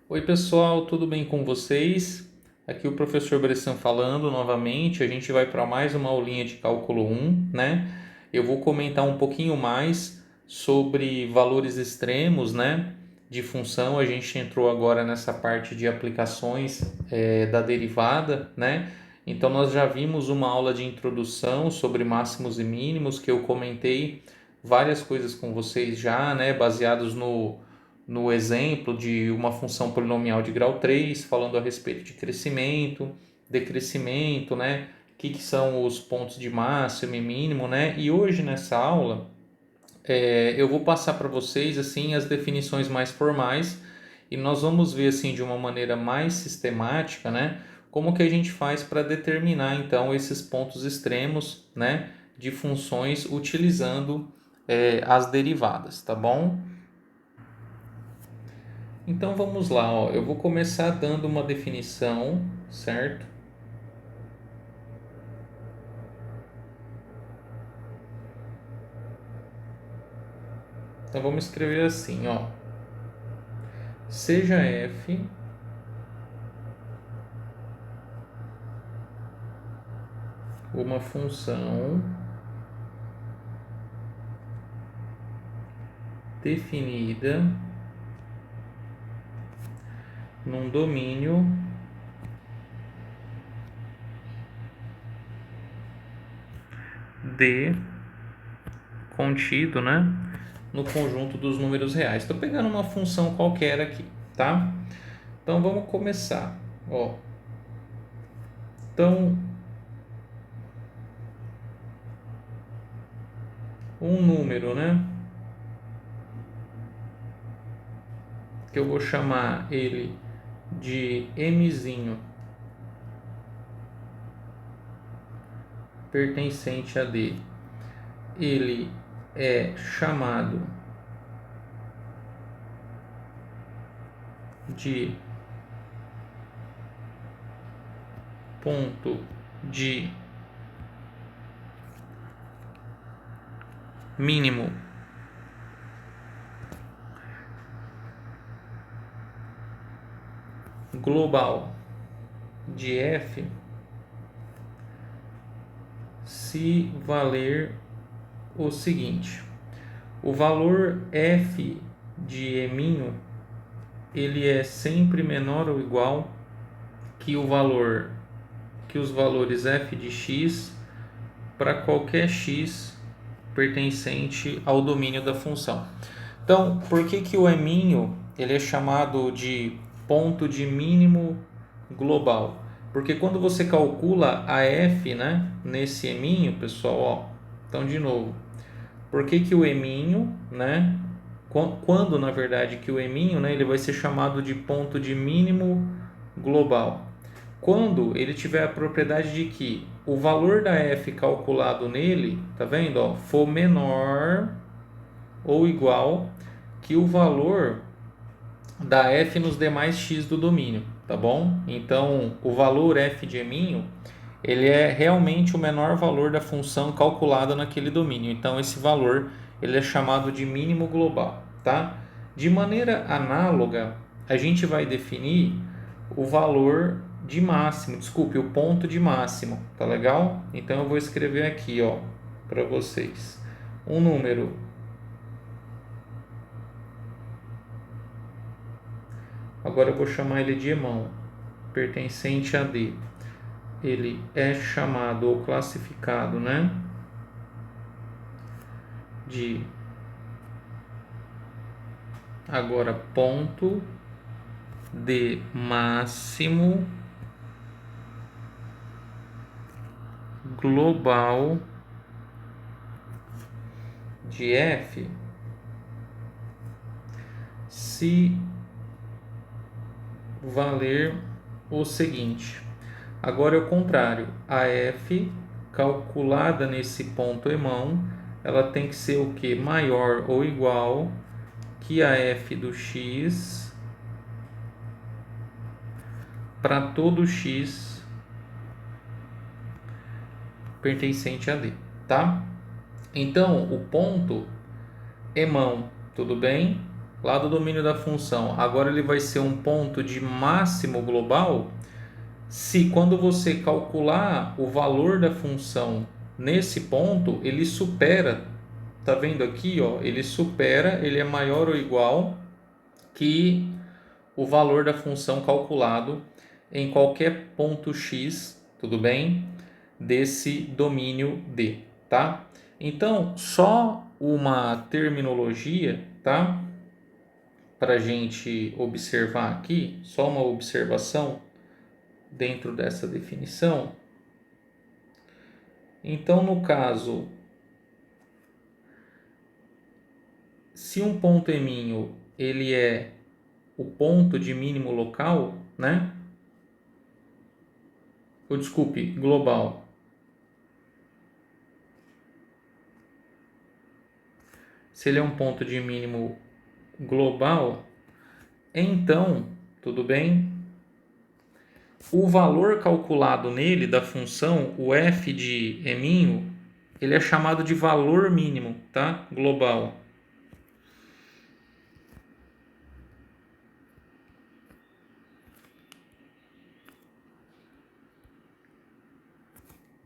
Oi pessoal, tudo bem com vocês? Aqui o professor Bressan falando novamente. A gente vai para mais uma aulinha de cálculo 1, né? Eu vou comentar um pouquinho mais sobre valores extremos, né? De função. A gente entrou agora nessa parte de aplicações da derivada, né? Então nós já vimos uma aula de introdução sobre máximos e mínimos que eu comentei várias coisas com vocês já, né? Baseados no exemplo de uma função polinomial de grau 3 falando a respeito de crescimento, decrescimento, né? O que são os pontos de máximo e mínimo, né? E hoje nessa aula eu vou passar para vocês assim as definições mais formais e nós vamos ver assim de uma maneira mais sistemática, né? Como que a gente faz para determinar então esses pontos extremos, né? De funções utilizando as derivadas, tá bom? Então vamos lá, ó. Eu vou começar dando uma definição, certo? Então vamos escrever assim, ó. Seja f uma função definida num domínio D contido, né, no conjunto dos números reais. Estou pegando uma função qualquer aqui, tá? Então vamos começar, ó. Então um número, né, que eu vou chamar ele de mzinho pertencente a D, ele é chamado de ponto de mínimo global de f se valer o seguinte: o valor f de eminho ele é sempre menor ou igual que os valores f de x para qualquer x pertencente ao domínio da função. Então, por que o eminho ele é chamado de ponto de mínimo global? Porque quando você calcula a f, né, nesse eminho, pessoal, ó, então de novo, por que o eminho, né, quando na verdade que o eminho, né, ele vai ser chamado de ponto de mínimo global? Quando ele tiver a propriedade de que o valor da f calculado nele, tá vendo, ó, for menor ou igual que o valor da f nos demais x do domínio, tá bom? Então, o valor f de eminho, ele é realmente o menor valor da função calculada naquele domínio. Então, esse valor, ele é chamado de mínimo global, tá? De maneira análoga, a gente vai definir o valor de máximo, desculpe, o ponto de máximo, tá legal? Então, eu vou escrever aqui, ó, para vocês. Um número. Agora eu vou chamar ele de irmão, pertencente a D. Ele é chamado ou classificado, né, de agora ponto de máximo global de f se valer o seguinte. Agora é o contrário, a f calculada nesse ponto irmão, ela tem que ser o que? Maior ou igual que a f do x para todo x pertencente a D, tá? Então, o ponto irmão, tudo bem? lá do domínio da função, agora ele vai ser um ponto de máximo global se quando você calcular o valor da função nesse ponto, ele supera, tá vendo aqui, ó, ele supera, ele é maior ou igual que o valor da função calculado em qualquer ponto x, tudo bem? Desse domínio D, tá? Então, só uma terminologia, tá? Para a gente observar aqui, só uma observação dentro dessa definição. Então, no caso, se um ponto eminho ele é o ponto de mínimo local, né? Ou desculpe, global. Se ele é um ponto de mínimo global, então, tudo bem? O valor calculado nele da função, o f de eminho, ele é chamado de valor mínimo, tá? Global.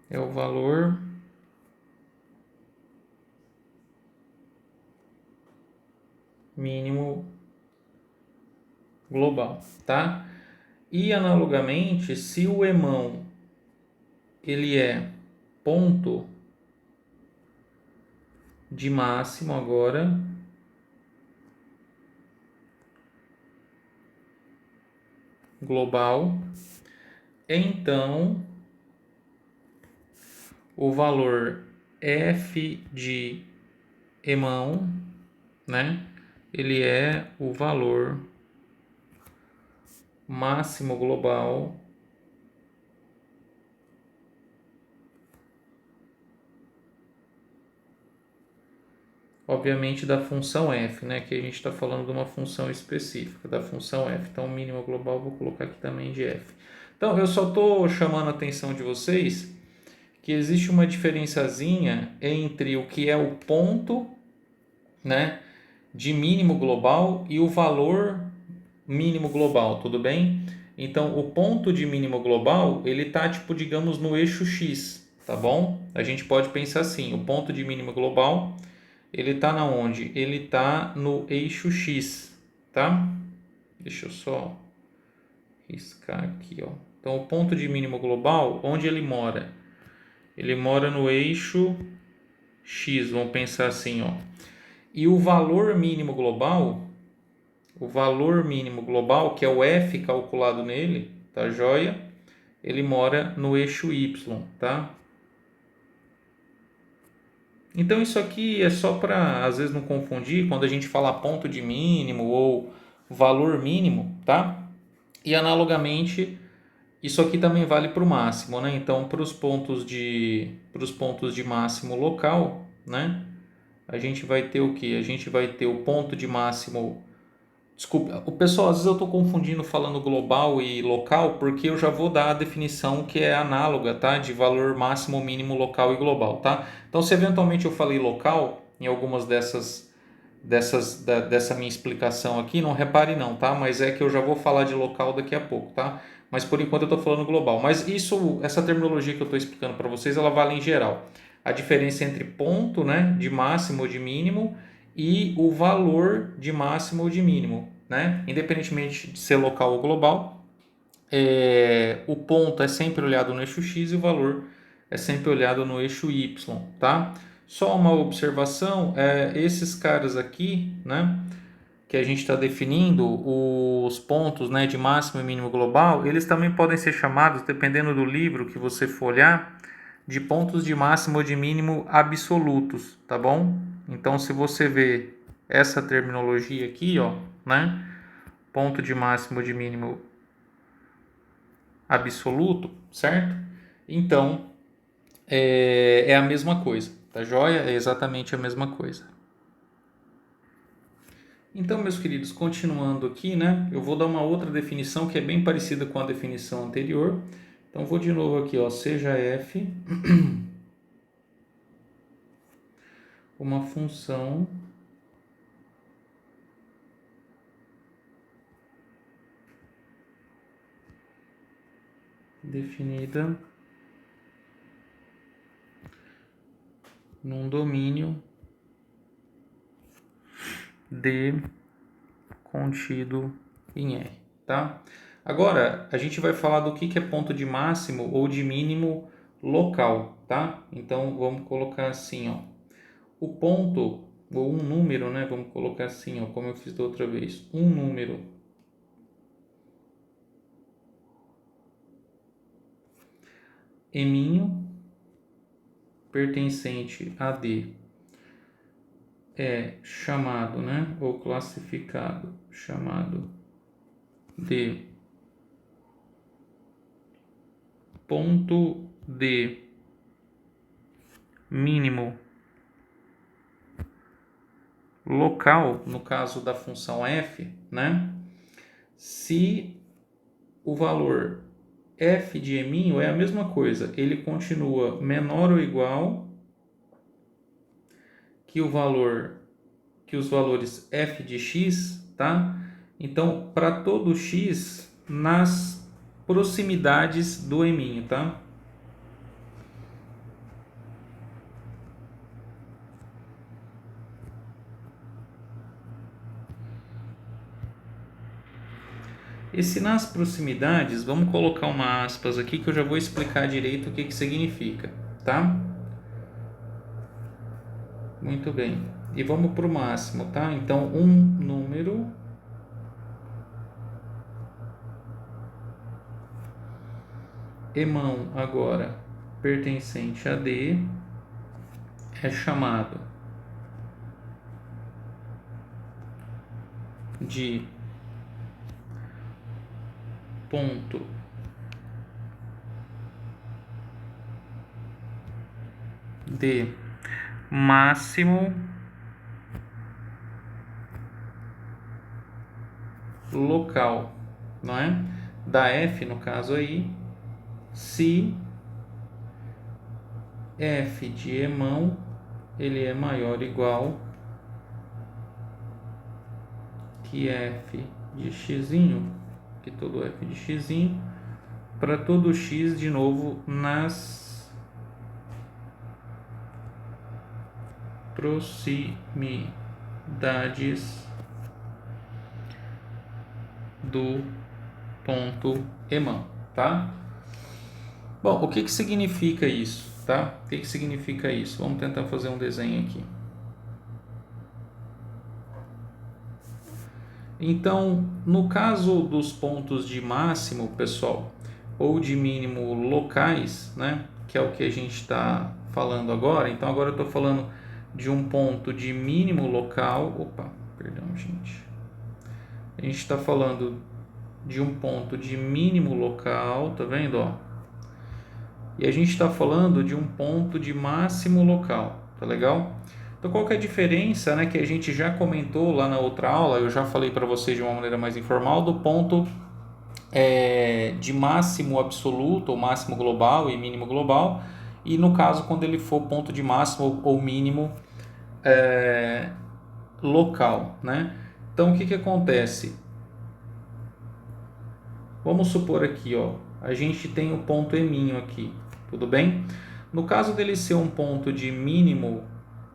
É o valor mínimo global, tá? E analogamente, se o emão ele é ponto de máximo agora, global, então o valor f de emão, né? Ele é o valor máximo global obviamente da função f, né? Que a gente está falando de uma função específica, da função f. Então, o mínimo global vou colocar aqui também de f. Então, eu só estou chamando a atenção de vocês que existe uma diferençazinha entre o que é o ponto, né, de mínimo global e o valor mínimo global, tudo bem? Então, o ponto de mínimo global, ele tá tipo, digamos, no eixo x, tá bom? A gente pode pensar assim, o ponto de mínimo global, ele tá na onde? Ele tá no eixo x, tá? Deixa eu só riscar aqui, ó. Então, o ponto de mínimo global, onde ele mora? Ele mora no eixo x, vamos pensar assim, ó. E o valor mínimo global, que é o f calculado nele, tá joia? Ele mora no eixo y, tá? Então isso aqui é só para às vezes não confundir quando a gente fala ponto de mínimo ou valor mínimo, tá? E analogamente isso aqui também vale para o máximo, né? Então para os pontos de máximo local, né? A gente vai ter o que? A gente vai ter o ponto de máximo. Desculpa, o pessoal, às vezes eu estou confundindo falando global e local, porque eu já vou dar a definição que é análoga, tá? De valor máximo, mínimo, local e global, tá? Então, se eventualmente eu falei local em algumas dessa minha explicação aqui, não repare não, tá? Mas é que eu já vou falar de local daqui a pouco, tá? Mas por enquanto eu estou falando global. Mas essa terminologia que eu estou explicando para vocês, ela vale em geral. A diferença entre ponto, né, de máximo ou de mínimo e o valor de máximo ou de mínimo, né? Independentemente de ser local ou global, o ponto é sempre olhado no eixo x e o valor é sempre olhado no eixo y, tá? Só uma observação, esses caras aqui, né, que a gente está definindo, os pontos, né, de máximo e mínimo global, eles também podem ser chamados, dependendo do livro que você for olhar, de pontos de máximo ou de mínimo absolutos, tá bom? Então, se você vê essa terminologia aqui, ó, né, ponto de máximo ou de mínimo absoluto, certo? Então, é a mesma coisa, tá joia? É exatamente a mesma coisa. Então, meus queridos, continuando aqui, né? Eu vou dar uma outra definição que é bem parecida com a definição anterior. Então, vou de novo aqui, ó, seja f uma função definida num domínio D contido em R, tá? Agora, a gente vai falar do que é ponto de máximo ou de mínimo local, tá? Então, vamos colocar assim, ó. O ponto, ou um número, né? Vamos colocar assim, ó, como eu fiz da outra vez. Um número eminho pertencente a D é chamado, né? Ou classificado, chamado de ponto de mínimo local, no caso da função f, né? Se o valor f de eminho é a mesma coisa, ele continua menor ou igual que o valor, que os valores f de x, tá? Então, para todo x nas proximidades do eminho, tá? Esse nas proximidades, vamos colocar uma aspas aqui que eu já vou explicar direito o que significa, tá? Muito bem. E vamos para o máximo, tá? Então, um número emão agora pertencente a D é chamado de ponto de máximo local, não é? Da f, no caso aí, se f de emão ele é maior ou igual que f de x, que todo f de x, para todo x de novo nas proximidades do ponto emão, tá? Bom, o que significa isso, tá? O que significa isso? Vamos tentar fazer um desenho aqui. Então, no caso dos pontos de máximo, pessoal, ou de mínimo locais, né? Que é o que a gente está falando agora. Então, agora eu estou falando de um ponto de mínimo local. Opa, perdão, gente. A gente está falando de um ponto de mínimo local, tá vendo, ó? E a gente está falando de um ponto de máximo local, tá legal? Então, qual que é a diferença, né, que a gente já comentou lá na outra aula, eu já falei para vocês de uma maneira mais informal, do ponto de máximo absoluto, ou máximo global e mínimo global, e no caso, quando ele for ponto de máximo ou mínimo local, né? Então, o que acontece? Vamos supor aqui, ó, a gente tem o ponto eminho aqui, tudo bem? No caso dele ser um ponto de mínimo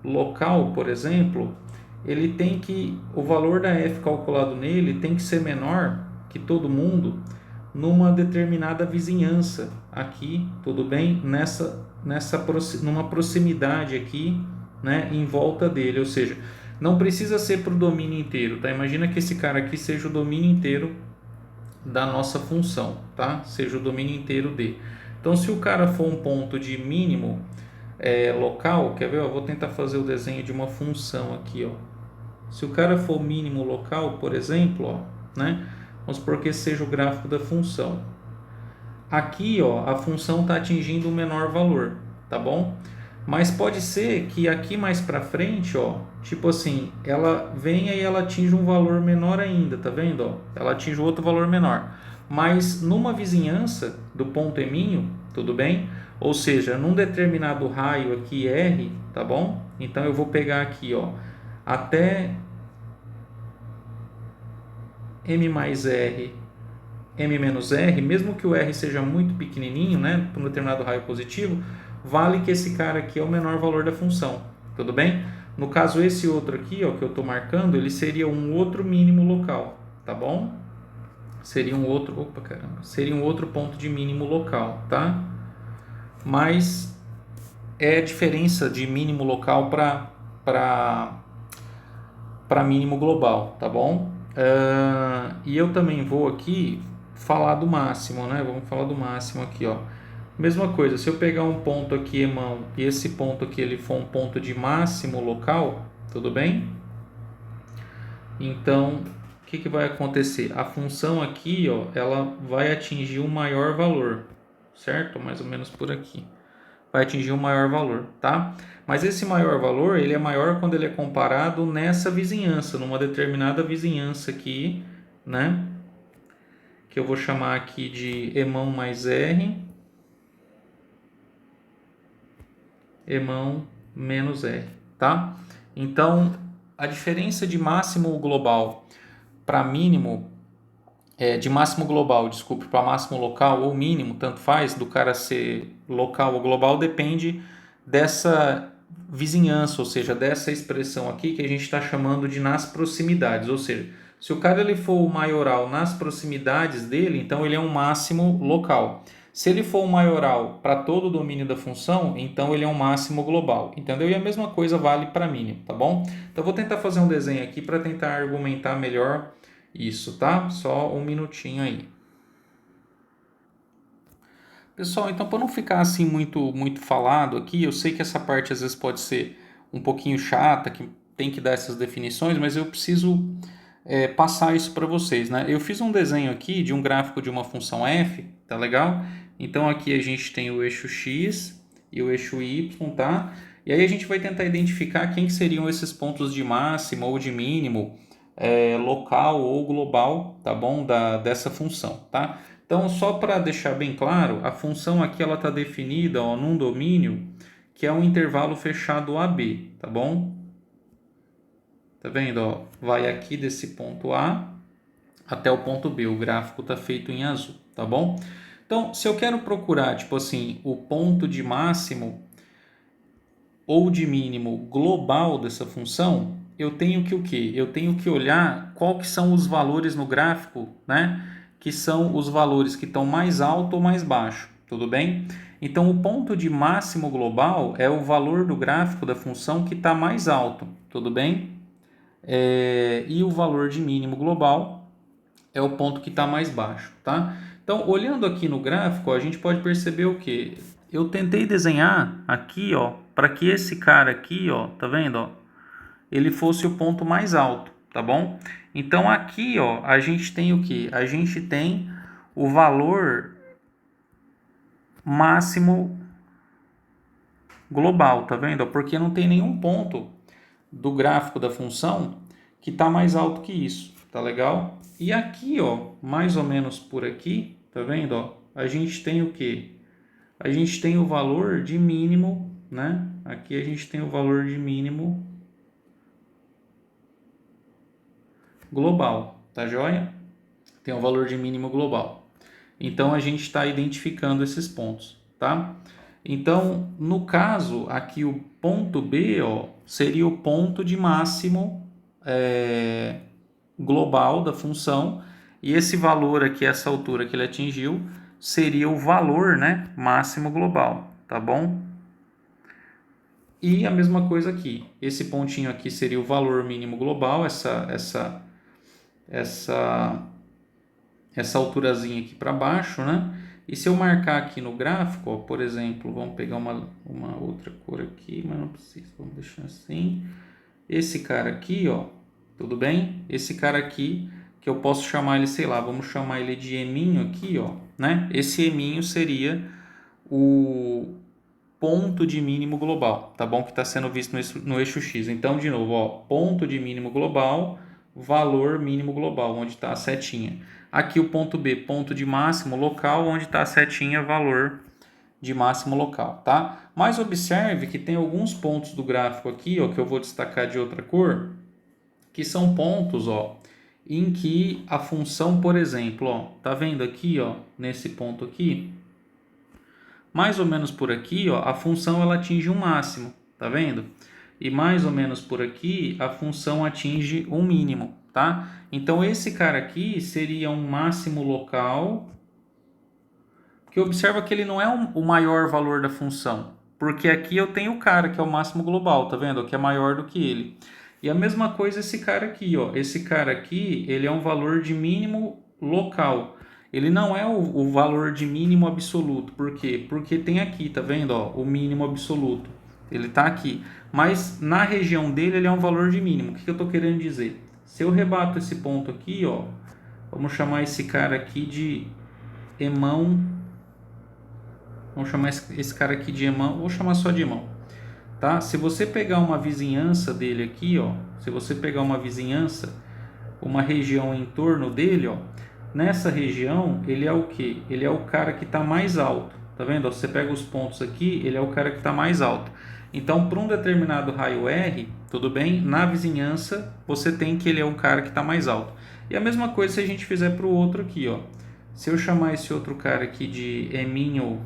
local, por exemplo, ele tem que, o valor da f calculado nele tem que ser menor que todo mundo numa determinada vizinhança aqui, tudo bem? Numa proximidade aqui, né, em volta dele, ou seja, não precisa ser para o domínio inteiro, tá? Imagina que esse cara aqui seja o domínio inteiro da nossa função, tá? Seja o domínio inteiro D. Então, se o cara for um ponto de mínimo local, quer ver? Eu vou tentar fazer o desenho de uma função aqui, ó. Se o cara for mínimo local, por exemplo, ó, né? Vamos supor que esse seja o gráfico da função. Aqui, ó, a função está atingindo o menor valor, tá bom? Mas pode ser que aqui mais para frente, ó, tipo assim, ela venha e ela atinja um valor menor ainda, tá vendo? Ó? Ela atinge outro valor menor. Mas numa vizinhança do ponto eminho, tudo bem? Ou seja, num determinado raio aqui R, tá bom? Então eu vou pegar aqui, ó, até M mais R m menos r, mesmo que o r seja muito pequenininho, né, para um determinado raio positivo, vale que esse cara aqui é o menor valor da função, tudo bem? No caso, esse outro aqui, ó, que eu estou marcando, ele seria um outro mínimo local, tá bom? Seria um outro, seria um outro ponto de mínimo local, tá? Mas é a diferença de mínimo local para mínimo global, tá bom? E eu também vou aqui falar do máximo, né? Vamos falar do máximo aqui, ó. Mesma coisa, se eu pegar um ponto aqui, irmão, e esse ponto aqui ele for um ponto de máximo local, tudo bem? Então, o que vai acontecer? A função aqui, ó, ela vai atingir um maior valor, certo? Mais ou menos por aqui. Vai atingir um maior valor, tá? Mas esse maior valor, ele é maior quando ele é comparado nessa vizinhança, numa determinada vizinhança aqui, né? Que eu vou chamar aqui de Emão mais R, Emão menos R, tá? Então, a diferença de máximo global para mínimo, de máximo global, desculpe, para máximo local ou mínimo, tanto faz, do cara ser local ou global, depende dessa vizinhança, ou seja, dessa expressão aqui que a gente está chamando de nas proximidades, ou seja, se o cara ele for o maioral nas proximidades dele, então ele é um máximo local. Se ele for um maioral para todo o domínio da função, então ele é um máximo global, entendeu? E a mesma coisa vale para mínimo, tá bom? Então eu vou tentar fazer um desenho aqui para tentar argumentar melhor isso, tá? Só um minutinho aí. Pessoal, então para não ficar assim muito falado aqui, eu sei que essa parte às vezes pode ser um pouquinho chata, que tem que dar essas definições, mas eu preciso passar isso para vocês, né? Eu fiz um desenho aqui de um gráfico de uma função f, tá legal? Então aqui a gente tem o eixo x e o eixo y, tá? E aí a gente vai tentar identificar quem que seriam esses pontos de máximo ou de mínimo local ou global, tá bom? Dessa função, tá? Então, só para deixar bem claro, a função aqui ela está definida, ó, num domínio que é um intervalo fechado AB, tá bom? Tá vendo? Ó, vai aqui desse ponto A até o ponto B. O gráfico está feito em azul, tá bom? Então, se eu quero procurar, tipo assim, o ponto de máximo ou de mínimo global dessa função, eu tenho que o quê? Eu tenho que olhar qual que são os valores no gráfico, né? Que são os valores que estão mais alto ou mais baixo, tudo bem? Então, o ponto de máximo global é o valor do gráfico da função que está mais alto, tudo bem? E o valor de mínimo global é o ponto que está mais baixo, tá? Então, olhando aqui no gráfico, a gente pode perceber o que? Eu tentei desenhar aqui, ó, para que esse cara aqui, ó, tá vendo, ó, ele fosse o ponto mais alto, tá bom? Então, aqui, ó, a gente tem o que? A gente tem o valor máximo global, tá vendo? Porque não tem nenhum ponto do gráfico da função que está mais alto que isso, tá legal? E aqui, ó, mais ou menos por aqui, tá vendo, ó? A gente tem o que? A gente tem o valor de mínimo, né? Aqui a gente tem o valor de mínimo global, tá joia? Tem o valor de mínimo global. Então a gente está identificando esses pontos, tá? Então, no caso, aqui o ponto B, ó, seria o ponto de máximo global da função, e esse valor aqui, essa altura que ele atingiu, seria o valor, né, máximo global, tá bom? E a mesma coisa aqui, esse pontinho aqui seria o valor mínimo global, essa alturazinha aqui para baixo, né? E se eu marcar aqui no gráfico, ó, por exemplo, vamos pegar uma outra cor aqui, mas não precisa, vamos deixar assim. Esse cara aqui, ó, tudo bem? Esse cara aqui, que eu posso chamar ele, sei lá, vamos chamar ele de eminho aqui, ó, né? Esse eminho seria o ponto de mínimo global, tá bom? Que está sendo visto no eixo X. Então, de novo, ó, ponto de mínimo global, valor mínimo global, onde está a setinha. Aqui o ponto B, ponto de máximo local, onde está a setinha, valor de máximo local, tá? Mas observe que tem alguns pontos do gráfico aqui, ó, que eu vou destacar de outra cor, que são pontos, ó, em que a função, por exemplo, ó, tá vendo aqui, ó, nesse ponto aqui, mais ou menos por aqui, ó, a função ela atinge um máximo, tá vendo? E mais ou menos por aqui a função atinge um mínimo, tá? Então esse cara aqui seria um máximo local, que observa que ele não é o maior valor da função, porque aqui eu tenho o cara que é o máximo global, tá vendo? Que é maior do que ele. E a mesma coisa esse cara aqui, ó. Esse cara aqui, ele é um valor de mínimo local. Ele não é o valor de mínimo absoluto. Por quê? Porque tem aqui, tá vendo, ó, o mínimo absoluto. Ele tá aqui. Mas na região dele ele é um valor de mínimo. O que eu estou querendo dizer? Se eu rebato esse ponto aqui, ó, vamos chamar esse cara aqui de emão. Vamos chamar esse cara aqui de emão. Vou chamar só de emão. Tá? Se você pegar uma vizinhança dele aqui, ó, se você pegar uma vizinhança, uma região em torno dele, ó, nessa região ele é o que? Ele é o cara que está mais alto, tá vendo? Ó, você pega os pontos aqui, ele é o cara que está mais alto. Então, para um determinado raio R, tudo bem? Na vizinhança você tem que ele é o cara que está mais alto. E a mesma coisa se a gente fizer para o outro aqui, ó. Se eu chamar esse outro cara aqui de eminho,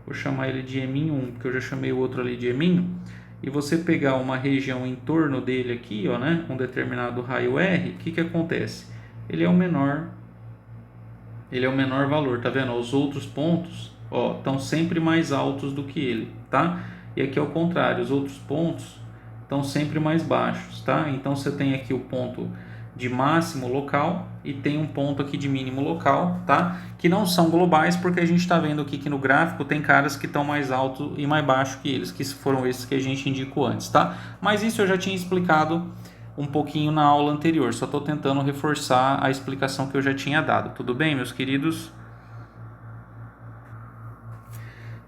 vou chamar ele de eminho 1, porque eu já chamei o outro ali de eminho, e você pegar uma região em torno dele aqui, ó, né, um determinado raio R, o que que acontece? Ele é o menor valor, tá vendo? Os outros pontos, ó, estão sempre mais altos do que ele, tá? E aqui é o contrário, os outros pontos estão sempre mais baixos, tá? Então você tem aqui o ponto de máximo local e tem um ponto aqui de mínimo local, tá? Que não são globais, porque a gente está vendo aqui que no gráfico tem caras que estão mais alto e mais baixo que eles, que foram esses que a gente indicou antes, tá? Mas isso eu já tinha explicado um pouquinho na aula anterior, só estou tentando reforçar a explicação que eu já tinha dado. Tudo bem, meus queridos?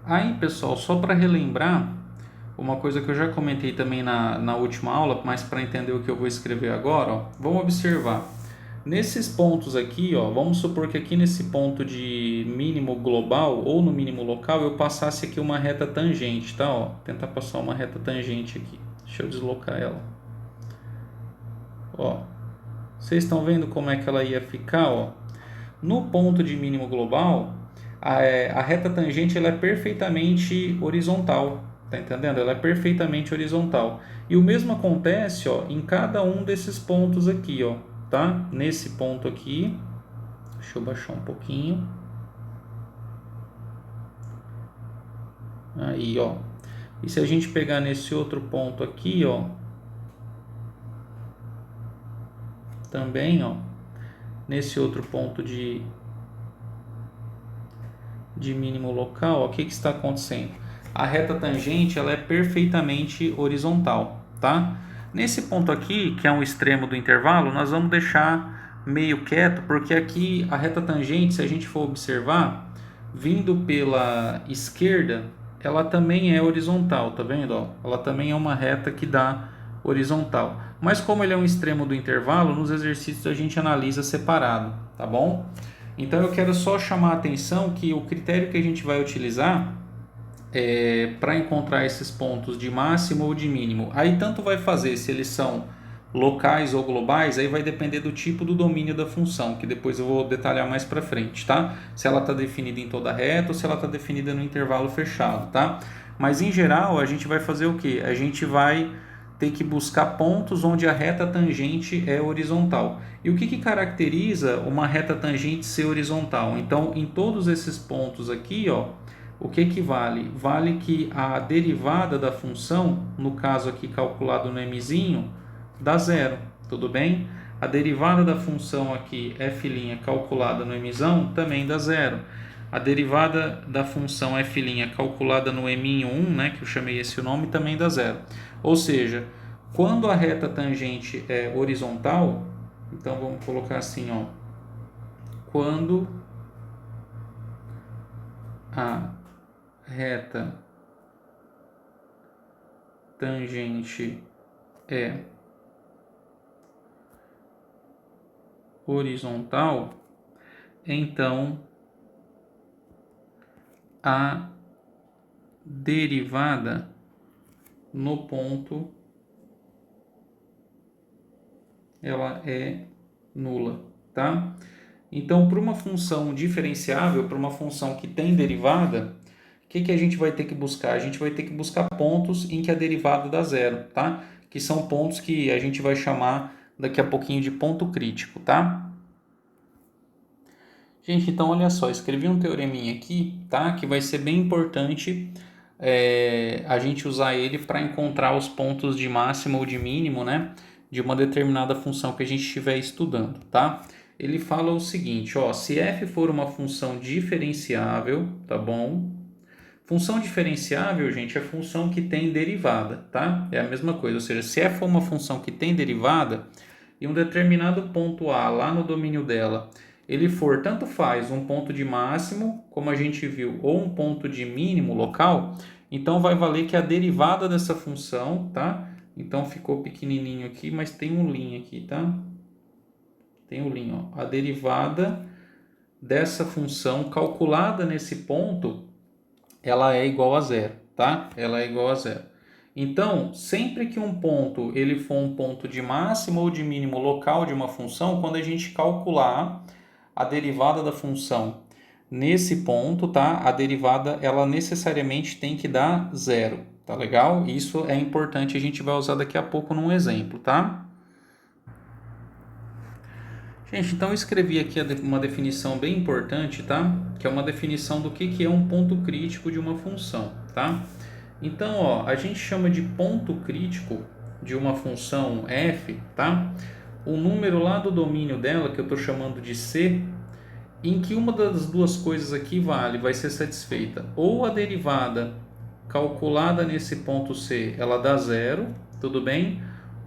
Aí, pessoal, só para relembrar, uma coisa que eu já comentei também na última aula, mas para entender o que eu vou escrever agora, ó, vamos observar. Nesses pontos aqui, ó, vamos supor que aqui nesse ponto de mínimo global ou no mínimo local eu passasse aqui uma reta tangente, tá? Ó, tentar passar uma reta tangente aqui. Deixa eu deslocar ela. Ó, vocês estão vendo como é que ela ia ficar, ó? No ponto de mínimo global, a reta tangente ela é perfeitamente horizontal, tá entendendo? Ela é perfeitamente horizontal. E o mesmo acontece, ó, em cada um desses pontos aqui, ó, tá? Nesse ponto aqui, deixa eu baixar um pouquinho. Aí, ó. E se a gente pegar nesse outro ponto aqui, ó, também, ó, nesse outro ponto de mínimo local, ó, o que que está acontecendo? A reta tangente ela é perfeitamente horizontal, tá? Nesse ponto aqui, que é um extremo do intervalo, nós vamos deixar meio quieto, porque aqui a reta tangente, se a gente for observar, vindo pela esquerda, ela também é horizontal, tá vendo? Ó? Ela também é uma reta que dá horizontal. Mas como ele é um extremo do intervalo, nos exercícios a gente analisa separado, tá bom? Então eu quero só chamar a atenção que o critério que a gente vai utilizar para encontrar esses pontos de máximo ou de mínimo, aí tanto vai fazer se eles são locais ou globais, aí vai depender do tipo do domínio da função, que depois eu vou detalhar mais para frente, tá? Se ela está definida em toda reta ou se ela está definida no intervalo fechado, tá? Mas em geral a gente vai fazer o que? A gente vai ter que buscar pontos onde a reta tangente é horizontal. E o que caracteriza uma reta tangente ser horizontal? Então, em todos esses pontos aqui, ó, o que vale? Vale que a derivada da função, no caso aqui calculado no mzinho, dá zero, tudo bem? A derivada da função aqui f' calculada no mzão também dá zero. A derivada da função f' calculada no m1, né, que eu chamei esse nome, também dá zero. Ou seja, quando a reta tangente é horizontal, então vamos colocar assim, ó, quando a reta tangente é horizontal, então a derivada no ponto ela é nula, tá? Então, para uma função diferenciável, para uma função que tem derivada, o que a gente vai ter que buscar? A gente vai ter que buscar pontos em que a derivada dá zero, tá? Que são pontos que a gente vai chamar daqui a pouquinho de ponto crítico, tá? Gente, então olha só, escrevi um teoreminha aqui, tá? Que vai ser bem importante a gente usar ele para encontrar os pontos de máximo ou de mínimo, né? De uma determinada função que a gente estiver estudando, tá? Ele fala o seguinte, ó, se f for uma função diferenciável, tá bom? Função diferenciável, gente, é função que tem derivada, tá? É a mesma coisa, ou seja, se f for uma função que tem derivada e um determinado ponto A lá no domínio dela, ele for tanto faz um ponto de máximo, como a gente viu, ou um ponto de mínimo local, então vai valer que a derivada dessa função, tá? Então ficou pequenininho aqui, mas tem um linha aqui, tá? Tem um linha, ó. A derivada dessa função calculada nesse ponto, ela é igual a zero, tá? Ela é igual a zero. Então, sempre que um ponto ele for um ponto de máximo ou de mínimo local de uma função, quando a gente calcular a derivada da função nesse ponto, tá? A derivada ela necessariamente tem que dar zero, tá legal? Isso é importante, a gente vai usar daqui a pouco num exemplo, tá? Gente, então eu escrevi aqui uma definição bem importante, tá? Que é uma definição do que é um ponto crítico de uma função, tá? Então, ó, a gente chama de ponto crítico de uma função f, tá? O número lá do domínio dela, que eu estou chamando de c, em que uma das duas coisas aqui vai ser satisfeita. Ou a derivada calculada nesse ponto c, ela dá zero, tudo bem?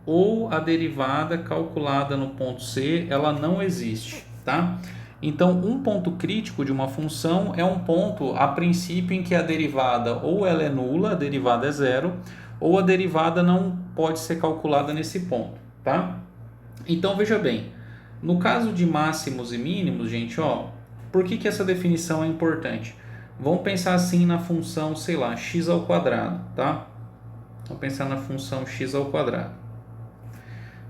Ou a derivada calculada no ponto c, ela não existe, tá? Então, um ponto crítico de uma função é um ponto, a princípio, em que a derivada ou ela é nula, a derivada é zero, ou a derivada não pode ser calculada nesse ponto, tá? Então, veja bem, no caso de máximos e mínimos, gente, ó, por que essa definição é importante? Vamos pensar assim na função, sei lá, x ao quadrado, tá? Vamos pensar na função x ao quadrado.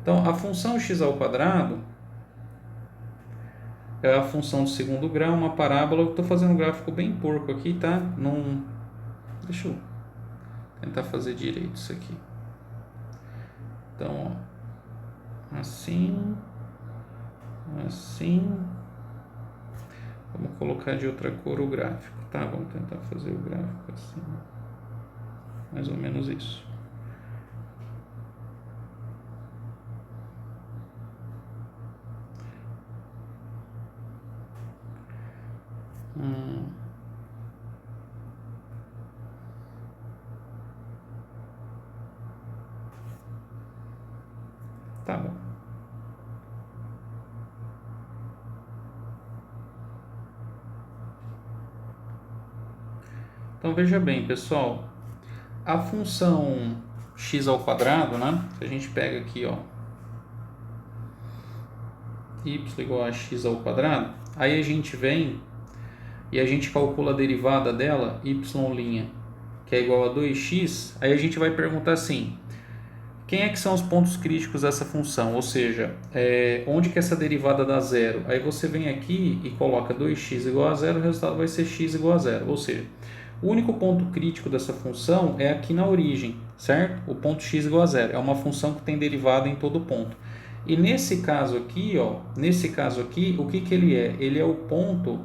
Então, a função x ao quadrado é a função de segundo grau, uma parábola. Eu estou fazendo um gráfico bem porco aqui, tá? Não... Deixa eu tentar fazer direito isso aqui. Então, ó, assim, assim. Vamos colocar de outra cor o gráfico, tá? Vamos tentar fazer o gráfico assim. Mais ou menos isso. Tá bom. Então veja bem, pessoal, a função x ao quadrado, né? Se a gente pega aqui, ó, y igual a x ao quadrado, aí a gente vem e a gente calcula a derivada dela, y', que é igual a 2x, aí a gente vai perguntar assim, quem é que são os pontos críticos dessa função? Ou seja, onde que essa derivada dá zero? Aí você vem aqui e coloca 2x igual a zero, o resultado vai ser x igual a zero. Ou seja, o único ponto crítico dessa função é aqui na origem, certo? O ponto x igual a zero. É uma função que tem derivada em todo ponto. E nesse caso aqui, ó, o que ele é? Ele é o ponto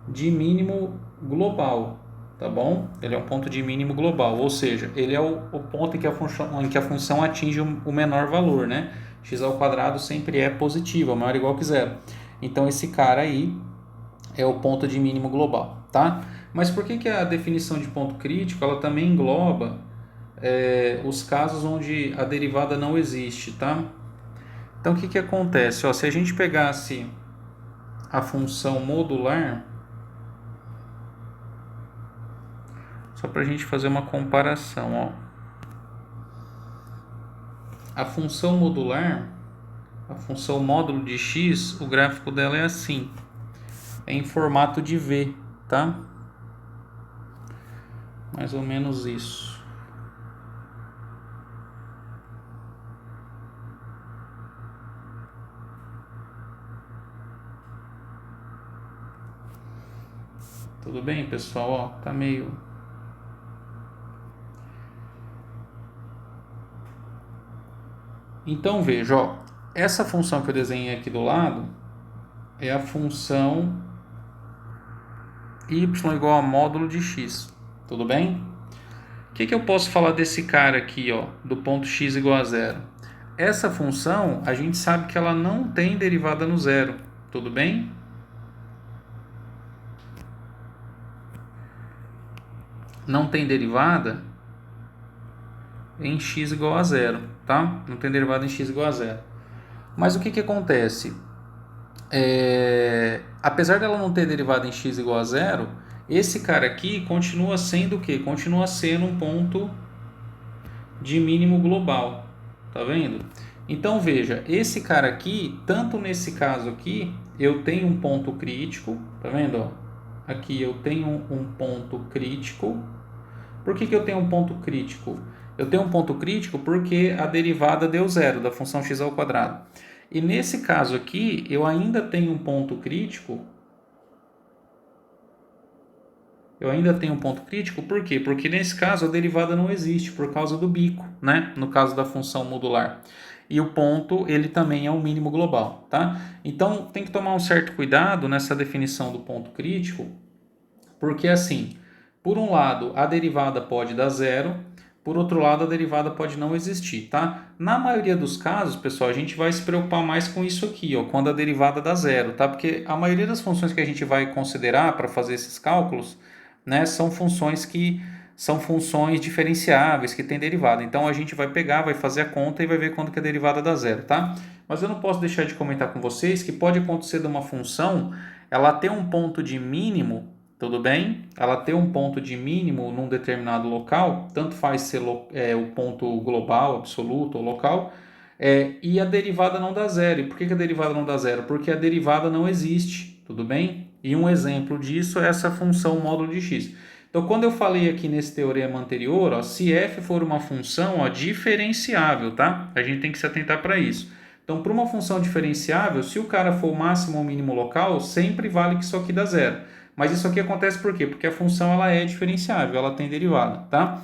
de mínimo global, tá bom? Ele é um ponto de mínimo global, ou seja, ele é o ponto em que a função atinge o menor valor, né? X ao quadrado sempre é positivo, maior ou igual que zero. Então esse cara aí é o ponto de mínimo global, tá? Mas por que a definição de ponto crítico ela também engloba os casos onde a derivada não existe, tá? Então o que acontece? Ó, se a gente pegasse a função modular, só para a gente fazer uma comparação, ó. A função modular, a função módulo de x, o gráfico dela é assim, é em formato de V, tá? Mais ou menos isso. Tudo bem, pessoal? Ó, tá meio... Então veja, ó, essa função que eu desenhei aqui do lado é a função y igual a módulo de x, tudo bem? O que eu posso falar desse cara aqui, ó, do ponto x igual a zero? Essa função, a gente sabe que ela não tem derivada no zero, tudo bem? Não tem derivada em x igual a zero, tá? Não tem derivada em x igual a zero. Mas o que acontece? Apesar dela não ter derivada em x igual a zero, esse cara aqui continua sendo o quê? Continua sendo um ponto de mínimo global, tá vendo? Então veja, esse cara aqui, tanto nesse caso aqui, eu tenho um ponto crítico, tá vendo? Ó? Aqui eu tenho um ponto crítico. Por que eu tenho um ponto crítico? Eu tenho um ponto crítico porque a derivada deu zero da função x ao quadrado. E nesse caso aqui, eu ainda tenho um ponto crítico. Por quê? Porque nesse caso a derivada não existe por causa do bico, né? No caso da função modular. E o ponto, ele também é um mínimo global, tá? Então tem que tomar um certo cuidado nessa definição do ponto crítico, porque assim, por um lado a derivada pode dar zero, por outro lado a derivada pode não existir, tá? Na maioria dos casos, pessoal, a gente vai se preocupar mais com isso aqui, ó, quando a derivada dá zero, tá? Porque a maioria das funções que a gente vai considerar para fazer esses cálculos, né, são funções diferenciáveis que têm derivada. Então a gente vai pegar, vai fazer a conta e vai ver quando que a derivada dá zero, tá? Mas eu não posso deixar de comentar com vocês que pode acontecer de uma função ela ter um ponto de mínimo, tudo bem? Ela ter um ponto de mínimo num determinado local, tanto faz ser o ponto global, absoluto ou local, e a derivada não dá zero. E por que a derivada não dá zero? Porque a derivada não existe, tudo bem? E um exemplo disso é essa função módulo de x. Então, quando eu falei aqui nesse teorema anterior, ó, se f for uma função diferenciável, tá? A gente tem que se atentar para isso. Então, para uma função diferenciável, se o cara for o máximo ou mínimo local, sempre vale que isso aqui dá zero. Mas isso aqui acontece por quê? Porque a função ela é diferenciável, ela tem derivada, tá?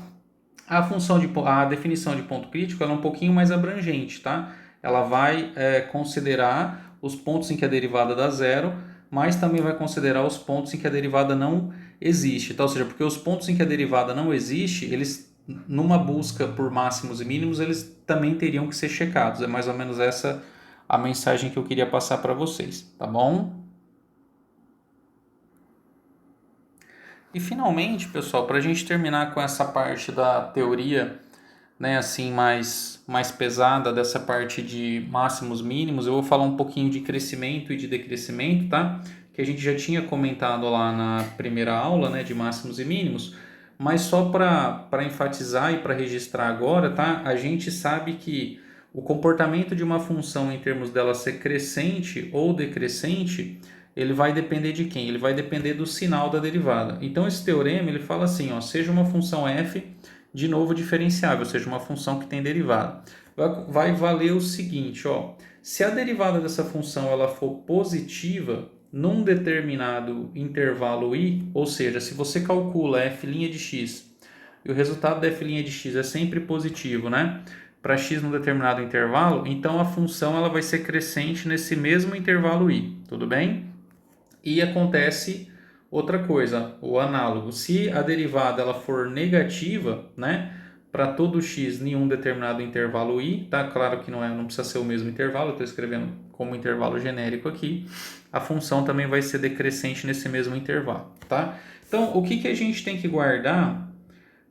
A definição de ponto crítico ela é um pouquinho mais abrangente, tá? Ela vai considerar os pontos em que a derivada dá zero, mas também vai considerar os pontos em que a derivada não existe, tá? Ou seja, porque os pontos em que a derivada não existe, eles, numa busca por máximos e mínimos, eles também teriam que ser checados. É mais ou menos essa a mensagem que eu queria passar para vocês, tá bom? E finalmente, pessoal, para a gente terminar com essa parte da teoria, né, assim mais pesada dessa parte de máximos mínimos, eu vou falar um pouquinho de crescimento e de decrescimento, tá? Que a gente já tinha comentado lá na primeira aula, né, de máximos e mínimos, mas só para enfatizar e para registrar agora, tá? A gente sabe que o comportamento de uma função em termos dela ser crescente ou decrescente, ele vai depender de quem? Ele vai depender do sinal da derivada. Então esse teorema ele fala assim, ó, seja uma função f de novo diferenciável, ou seja, uma função que tem derivada. Vai valer o seguinte, ó, se a derivada dessa função ela for positiva num determinado intervalo i, ou seja, se você calcula f' de x e o resultado da f' de x é sempre positivo, né? Para x num determinado intervalo, então a função ela vai ser crescente nesse mesmo intervalo i, tudo bem? E acontece outra coisa, o análogo. Se a derivada ela for negativa, né, para todo x em um determinado intervalo i, tá? Claro que não precisa ser o mesmo intervalo, eu estou escrevendo como intervalo genérico aqui. A função também vai ser decrescente nesse mesmo intervalo, tá? Então, o que a gente tem que guardar,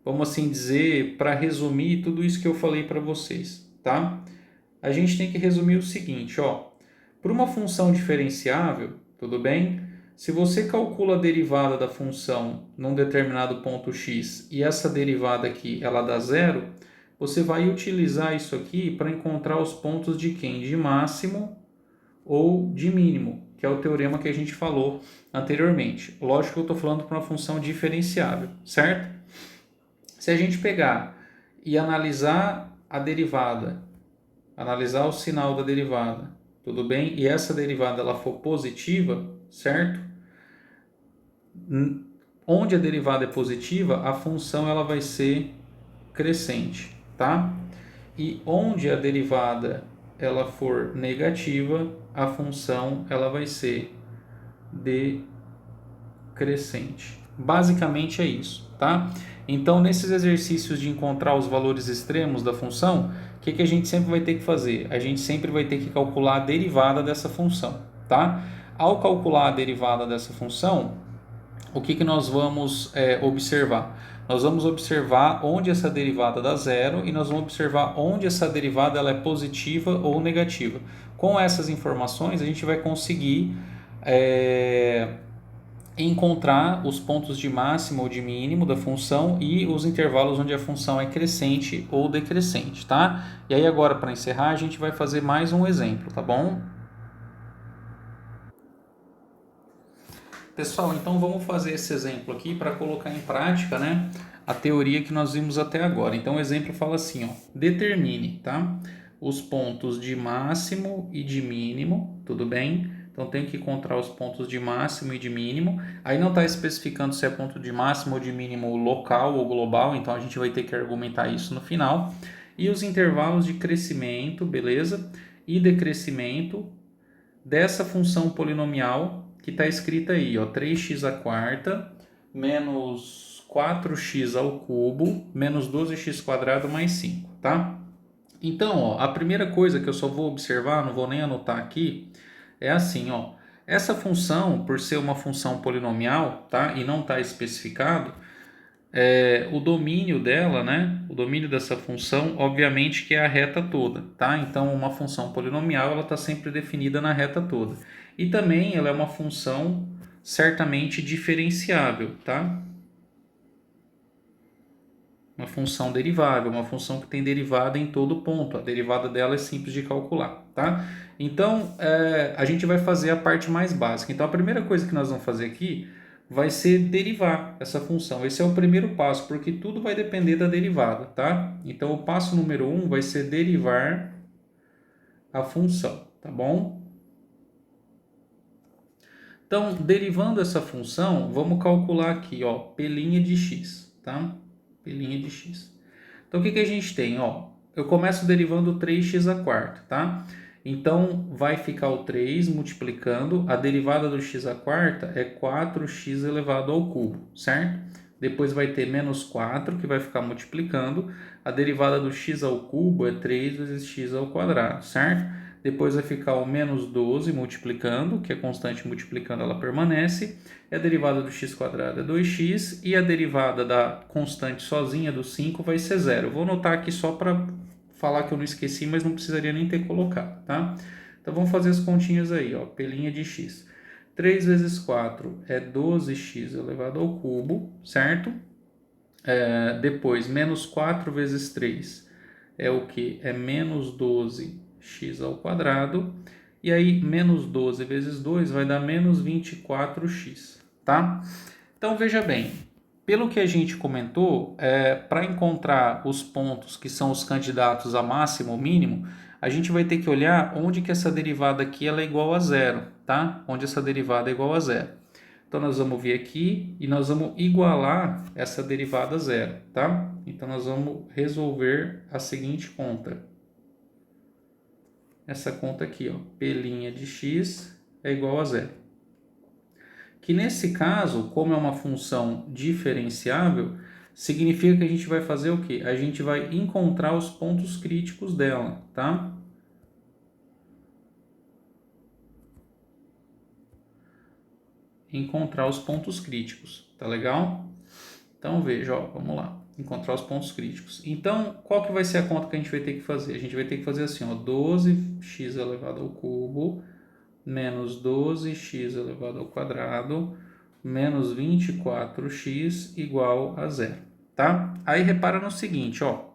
vamos assim dizer, para resumir tudo isso que eu falei para vocês, tá? A gente tem que resumir o seguinte, ó. Para uma função diferenciável, tudo bem? Se você calcula a derivada da função num determinado ponto x e essa derivada aqui ela dá zero, você vai utilizar isso aqui para encontrar os pontos de quem? De máximo ou de mínimo, que é o teorema que a gente falou anteriormente. Lógico que eu estou falando para uma função diferenciável, certo? Se a gente pegar e analisar a derivada, analisar o sinal da derivada, tudo bem? E essa derivada ela for positiva, certo? onde a derivada é positiva, a função ela vai ser crescente, tá? E onde a derivada ela for negativa, a função ela vai ser decrescente. Basicamente é isso, tá? Então, nesses exercícios de encontrar os valores extremos da função, o que a gente sempre vai ter que fazer? A gente sempre vai ter que calcular a derivada dessa função, tá? Ao calcular a derivada dessa função, o que nós vamos observar? Nós vamos observar onde essa derivada dá zero e nós vamos observar onde essa derivada ela é positiva ou negativa. Com essas informações, a gente vai conseguir encontrar os pontos de máximo ou de mínimo da função e os intervalos onde a função é crescente ou decrescente, tá? E aí agora, para encerrar, a gente vai fazer mais um exemplo, tá bom? Pessoal, então vamos fazer esse exemplo aqui para colocar em prática, né, a teoria que nós vimos até agora. Então o exemplo fala assim, ó, determine, tá, os pontos de máximo e de mínimo, tudo bem? Então tem que encontrar os pontos de máximo e de mínimo. Aí não está especificando se é ponto de máximo ou de mínimo local ou global, então a gente vai ter que argumentar isso no final. E os intervalos de crescimento, beleza? E decrescimento dessa função polinomial que está escrita aí, ó, 3x à quarta menos 4x ao cubo menos 12x quadrado mais 5, tá? Então, ó, a primeira coisa que eu só vou observar, não vou nem anotar aqui, é assim, ó, essa função, por ser uma função polinomial, tá, e não está especificado, o domínio dela, né? O domínio dessa função, obviamente, que é a reta toda, tá? Então, uma função polinomial, ela está sempre definida na reta toda. E também ela é uma função certamente diferenciável, tá? Uma função derivável, uma função que tem derivada em todo ponto. A derivada dela é simples de calcular, tá? Então, a gente vai fazer a parte mais básica. Então, a primeira coisa que nós vamos fazer aqui vai ser derivar essa função. Esse é o primeiro passo, porque tudo vai depender da derivada, tá? Então, o passo número 1 vai ser derivar a função, tá bom? Então, derivando essa função, vamos calcular aqui, ó, P' de x, tá? P' de x. Então, o que a gente tem, ó? Eu começo derivando 3x à quarta, tá? Então, vai ficar o 3 multiplicando, a derivada do x à quarta é 4x elevado ao cubo, certo? Depois vai ter menos 4, que vai ficar multiplicando, a derivada do x ao cubo é 3 vezes x ao quadrado, certo? Depois vai ficar o menos 12 multiplicando, que é constante multiplicando, ela permanece. E a derivada do x quadrado é 2x. E a derivada da constante sozinha do 5 vai ser zero. Vou anotar aqui só para falar que eu não esqueci, mas não precisaria nem ter colocado, tá? Então vamos fazer as continhas aí, ó. P' de x. 3 vezes 4 é 12x elevado ao cubo, certo? Depois, menos 4 vezes 3 é o que? É menos 12x ao quadrado. E aí, menos 12 vezes 2 vai dar menos 24x, tá? Então, veja bem, pelo que a gente comentou, para encontrar os pontos que são os candidatos a máximo ou mínimo, a gente vai ter que olhar onde que essa derivada aqui ela é igual a zero, tá? Onde essa derivada é igual a zero. Então, nós vamos vir aqui e nós vamos igualar essa derivada a zero, tá? Então, nós vamos resolver a seguinte conta. Essa conta aqui, ó, P' de x é igual a zero. Que nesse caso, como é uma função diferenciável, significa que a gente vai fazer o quê? A gente vai encontrar os pontos críticos dela, tá? Encontrar os pontos críticos, tá legal? Então veja, ó, vamos lá, encontrar os pontos críticos. Então, qual que vai ser a conta que a gente vai ter que fazer? A gente vai ter que fazer assim, ó, 12x elevado ao cubo menos 12x elevado ao quadrado menos 24x igual a zero, tá? Aí repara no seguinte, ó,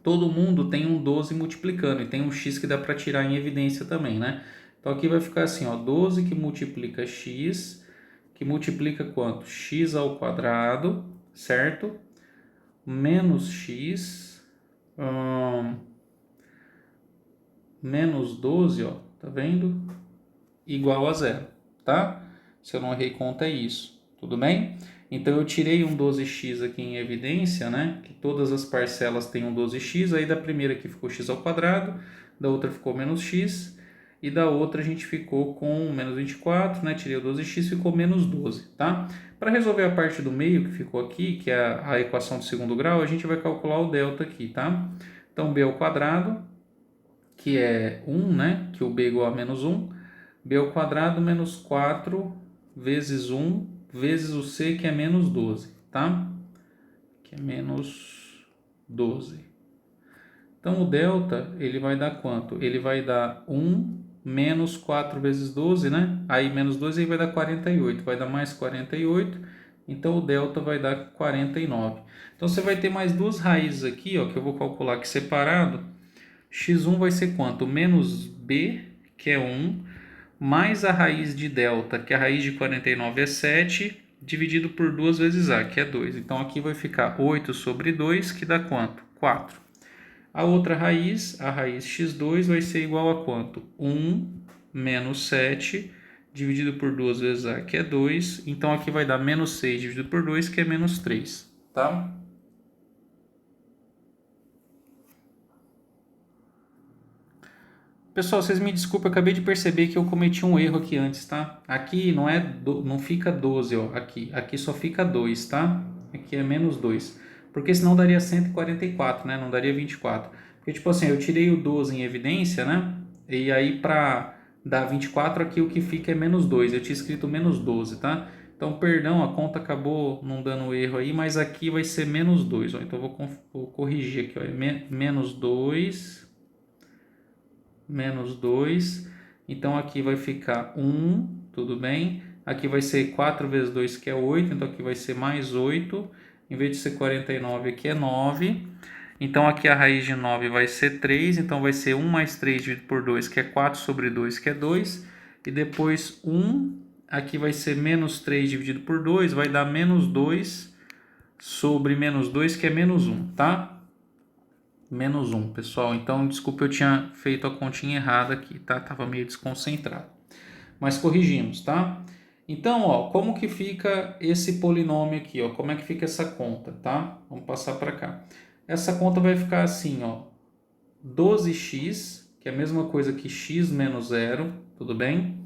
todo mundo tem um 12 multiplicando e tem um x que dá para tirar em evidência também, né? Então aqui vai ficar assim, ó, 12 que multiplica x, que multiplica quanto? X ao quadrado, certo? Menos x, menos 12, ó, tá vendo? Igual a zero, tá? Se eu não errei conta é isso, tudo bem? Então eu tirei um 12x aqui em evidência, né? Que todas as parcelas têm um 12x, aí da primeira aqui ficou x ao quadrado, da outra ficou menos x, e da outra a gente ficou com menos 24, né? Tirei o 12x, ficou menos 12, tá? Para resolver a parte do meio que ficou aqui, que é a equação de segundo grau, a gente vai calcular o delta aqui, tá? Então b ao quadrado, que é 1, né? Que o b é igual a menos 1, b ao quadrado menos 4 vezes 1 vezes o c, que é menos 12, tá? Que é menos 12. Então, o delta, ele vai dar quanto? Ele vai dar 1 menos 4 vezes 12, né? Aí, menos 12, aí vai dar 48. Vai dar mais 48. Então, o delta vai dar 49. Então, você vai ter mais duas raízes aqui, ó, que eu vou calcular aqui separado. x1 vai ser quanto? Menos b, que é 1, mais a raiz de delta, que a raiz de 49 é 7, dividido por 2 vezes a, que é 2. Então, aqui vai ficar 8 sobre 2, que dá quanto? 4. A outra raiz, a raiz x2, vai ser igual a quanto? 1 menos 7, dividido por 2 vezes a, que é 2. Então, aqui vai dar menos 6 dividido por 2, que é menos 3. Tá? Pessoal, vocês me desculpem, eu acabei de perceber que eu cometi um erro aqui antes, tá? Aqui não fica 12, ó, aqui só fica 2, tá? Aqui é menos 2, porque senão daria 144, né? Não daria 24. Porque, tipo assim, eu tirei o 12 em evidência, né? E aí, para dar 24, aqui o que fica é menos 2. Eu tinha escrito menos 12, tá? Então, perdão, a conta acabou não dando erro aí, mas aqui vai ser menos 2, ó. Então, eu vou corrigir aqui, ó. Menos 2... menos 2, então aqui vai ficar 1, tudo bem? Aqui vai ser 4 vezes 2, que é 8, então aqui vai ser mais 8, em vez de ser 49, aqui é 9, então aqui a raiz de 9 vai ser 3, então vai ser 1 mais 3 dividido por 2, que é 4 sobre 2, que é 2, e depois 1, aqui vai ser menos 3 dividido por 2, vai dar menos 2 sobre menos 2, que é menos 1, tá? Menos 1, pessoal. Então, desculpa, eu tinha feito a continha errada aqui, tá? Tava meio desconcentrado. Mas corrigimos, tá? Então, ó, como que fica esse polinômio aqui, ó? Como é que fica essa conta, tá? Vamos passar para cá. Essa conta vai ficar assim, ó. 12x, que é a mesma coisa que x menos 0, tudo bem?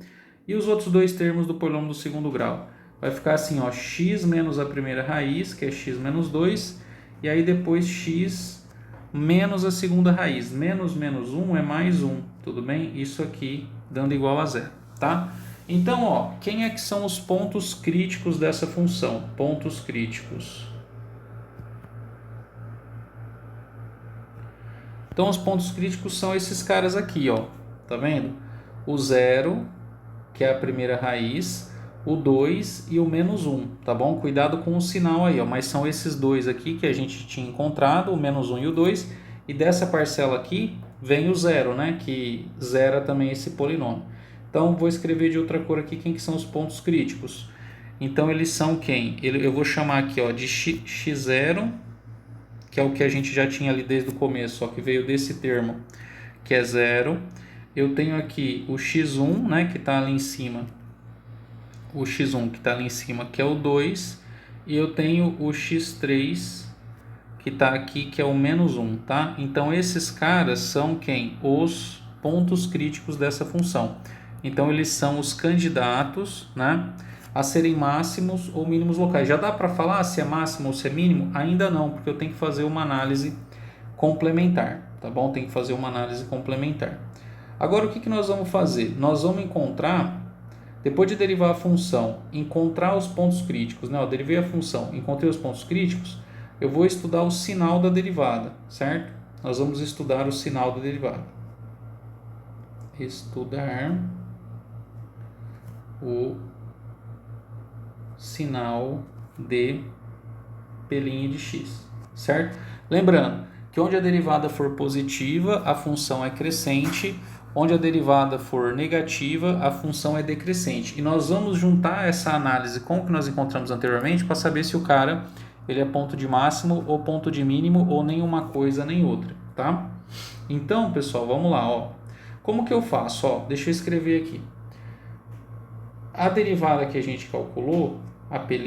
E os outros dois termos do polinômio do segundo grau. Vai ficar assim, ó, x menos a primeira raiz, que é x menos 2, e aí depois x menos a segunda raiz. Menos 1 é mais 1, tudo bem? Isso aqui dando igual a 0, tá? Então, ó, quem é que são os pontos críticos dessa função? Pontos críticos. Então, os pontos críticos são esses caras aqui, ó. Tá vendo? O 0, que é a primeira raiz, o 2 e o menos 1, tá bom? Cuidado com o sinal aí, ó. Mas são esses dois aqui que a gente tinha encontrado, o menos 1 e o 2. E dessa parcela aqui vem o 0, né? Que zera também esse polinômio. Então, vou escrever de outra cor aqui quem que são os pontos críticos. Então, eles são quem? Eu vou chamar aqui, ó, de x0, que é o que a gente já tinha ali desde o começo, ó, que veio desse termo, que é 0. Eu tenho aqui o x1, né, que está ali em cima, o x1 que está ali em cima, que é o 2, e eu tenho o x3, que está aqui, que é o menos 1, tá? Então, esses caras são quem? Os pontos críticos dessa função. Então, eles são os candidatos, né, a serem máximos ou mínimos locais. Já dá para falar se é máximo ou se é mínimo? Ainda não, porque eu tenho que fazer uma análise complementar, tá bom? Tem que fazer uma análise complementar. Agora, o que nós vamos fazer? Nós vamos encontrar, depois de derivar a função, encontrar os pontos críticos, né? Eu derivei a função, encontrei os pontos críticos, eu vou estudar o sinal da derivada, certo? Nós vamos estudar o sinal da derivada. Estudar o sinal de P' de x, certo? Lembrando que onde a derivada for positiva, a função é crescente, onde a derivada for negativa, a função é decrescente. E nós vamos juntar essa análise com o que nós encontramos anteriormente para saber se o cara ele é ponto de máximo ou ponto de mínimo ou nem uma coisa nem outra, tá? Então, pessoal, vamos lá, ó. Como que eu faço? Ó, deixa eu escrever aqui. A derivada que a gente calculou, a P',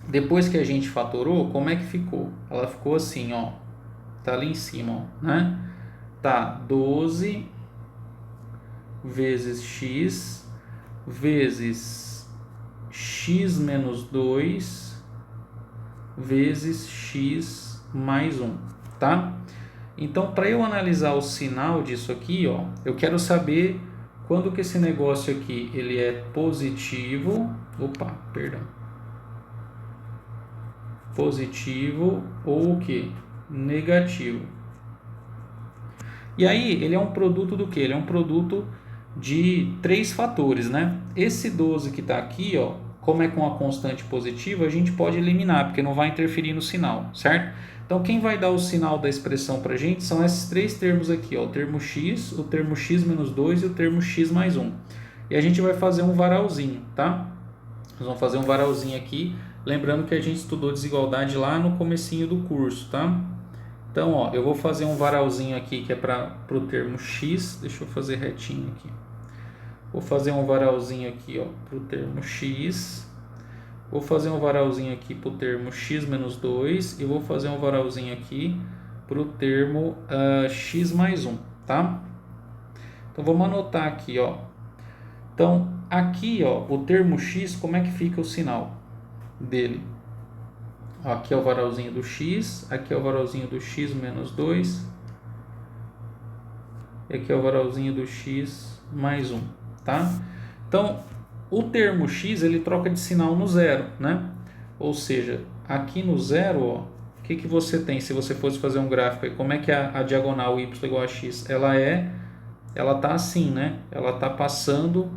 Depois que a gente fatorou, como é que ficou? Ela ficou assim, ó. Tá ali em cima, ó, né? Tá 12 vezes x vezes x menos 2 vezes x mais 1, tá? Então, para eu analisar o sinal disso aqui, ó, eu quero saber quando que esse negócio aqui ele é positivo, positivo ou o que? Negativo. E aí, ele é um produto do que? Ele é um produto de 3 fatores, né? Esse 12 que está aqui, ó, como é com a constante positiva, a gente pode eliminar, porque não vai interferir no sinal, certo? Então, quem vai dar o sinal da expressão para a gente são esses 3 termos aqui, ó, o termo x menos 2 e o termo x mais 1. E a gente vai fazer um varalzinho, tá? Nós vamos fazer um varalzinho aqui, lembrando que a gente estudou desigualdade lá no comecinho do curso, tá? Então, ó, eu vou fazer um varalzinho aqui que é para o termo x. Deixa eu fazer retinho aqui. Vou fazer um varalzinho aqui, ó, para o termo x. Vou fazer um varalzinho aqui para o termo x menos 2. E vou fazer um varalzinho aqui para o termo x mais 1, tá? Então, vamos anotar aqui, ó. Então, aqui, ó, o termo x, como é que fica o sinal dele? Aqui é o varalzinho do x, aqui é o varalzinho do x menos 2, e aqui é o varalzinho do x mais 1, tá? Então, o termo x, ele troca de sinal no zero, né? Ou seja, aqui no zero, ó, o que você tem se você fosse fazer um gráfico aí? Como é que a diagonal y igual a x? Ela tá assim, né? Ela tá passando,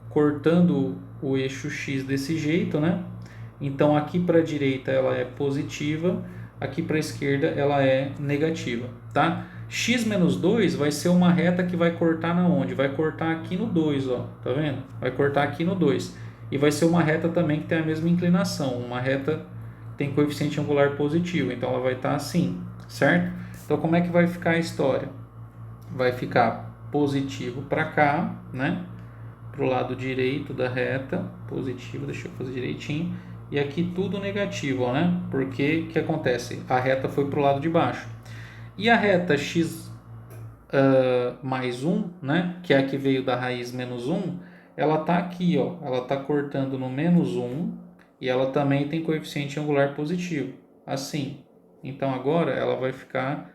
cortando o eixo x desse jeito, né? Então, aqui para a direita ela é positiva, aqui para a esquerda ela é negativa, tá? X menos 2 vai ser uma reta que vai cortar na onde? Vai cortar aqui no 2, ó, tá vendo? Vai cortar aqui no 2. E vai ser uma reta também que tem a mesma inclinação, uma reta que tem coeficiente angular positivo, então ela vai estar assim, certo? Então, como é que vai ficar a história? Vai ficar positivo para cá, né? Para o lado direito da reta, positivo, deixa eu fazer direitinho, e aqui tudo negativo, ó, né? Porque o que acontece? A reta foi para o lado de baixo. E a reta x mais 1, né? Que é a que veio da raiz menos 1, ela está aqui, ó, ela está cortando no menos 1 e ela também tem coeficiente angular positivo, assim. Então agora ela vai ficar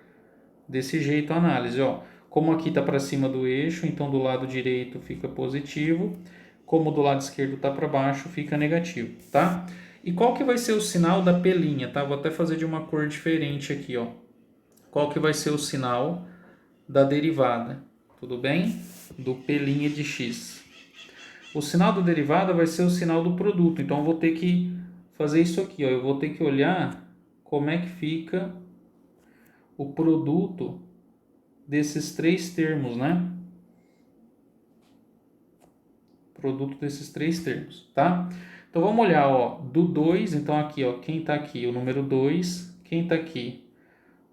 desse jeito a análise, ó. Como aqui está para cima do eixo, então do lado direito fica positivo, como do lado esquerdo está para baixo, fica negativo, tá? E qual que vai ser o sinal da pelinha, tá? Vou até fazer de uma cor diferente aqui, ó. Qual que vai ser o sinal da derivada? Tudo bem? Do pelinha de x. O sinal da derivada vai ser o sinal do produto, então eu vou ter que fazer isso aqui, ó. Eu vou ter que olhar como é que fica o produto desses 3 termos, né? Produto desses 3 termos, tá? Então vamos olhar, ó, do 2, então aqui, ó, quem tá aqui? O número 2, quem tá aqui?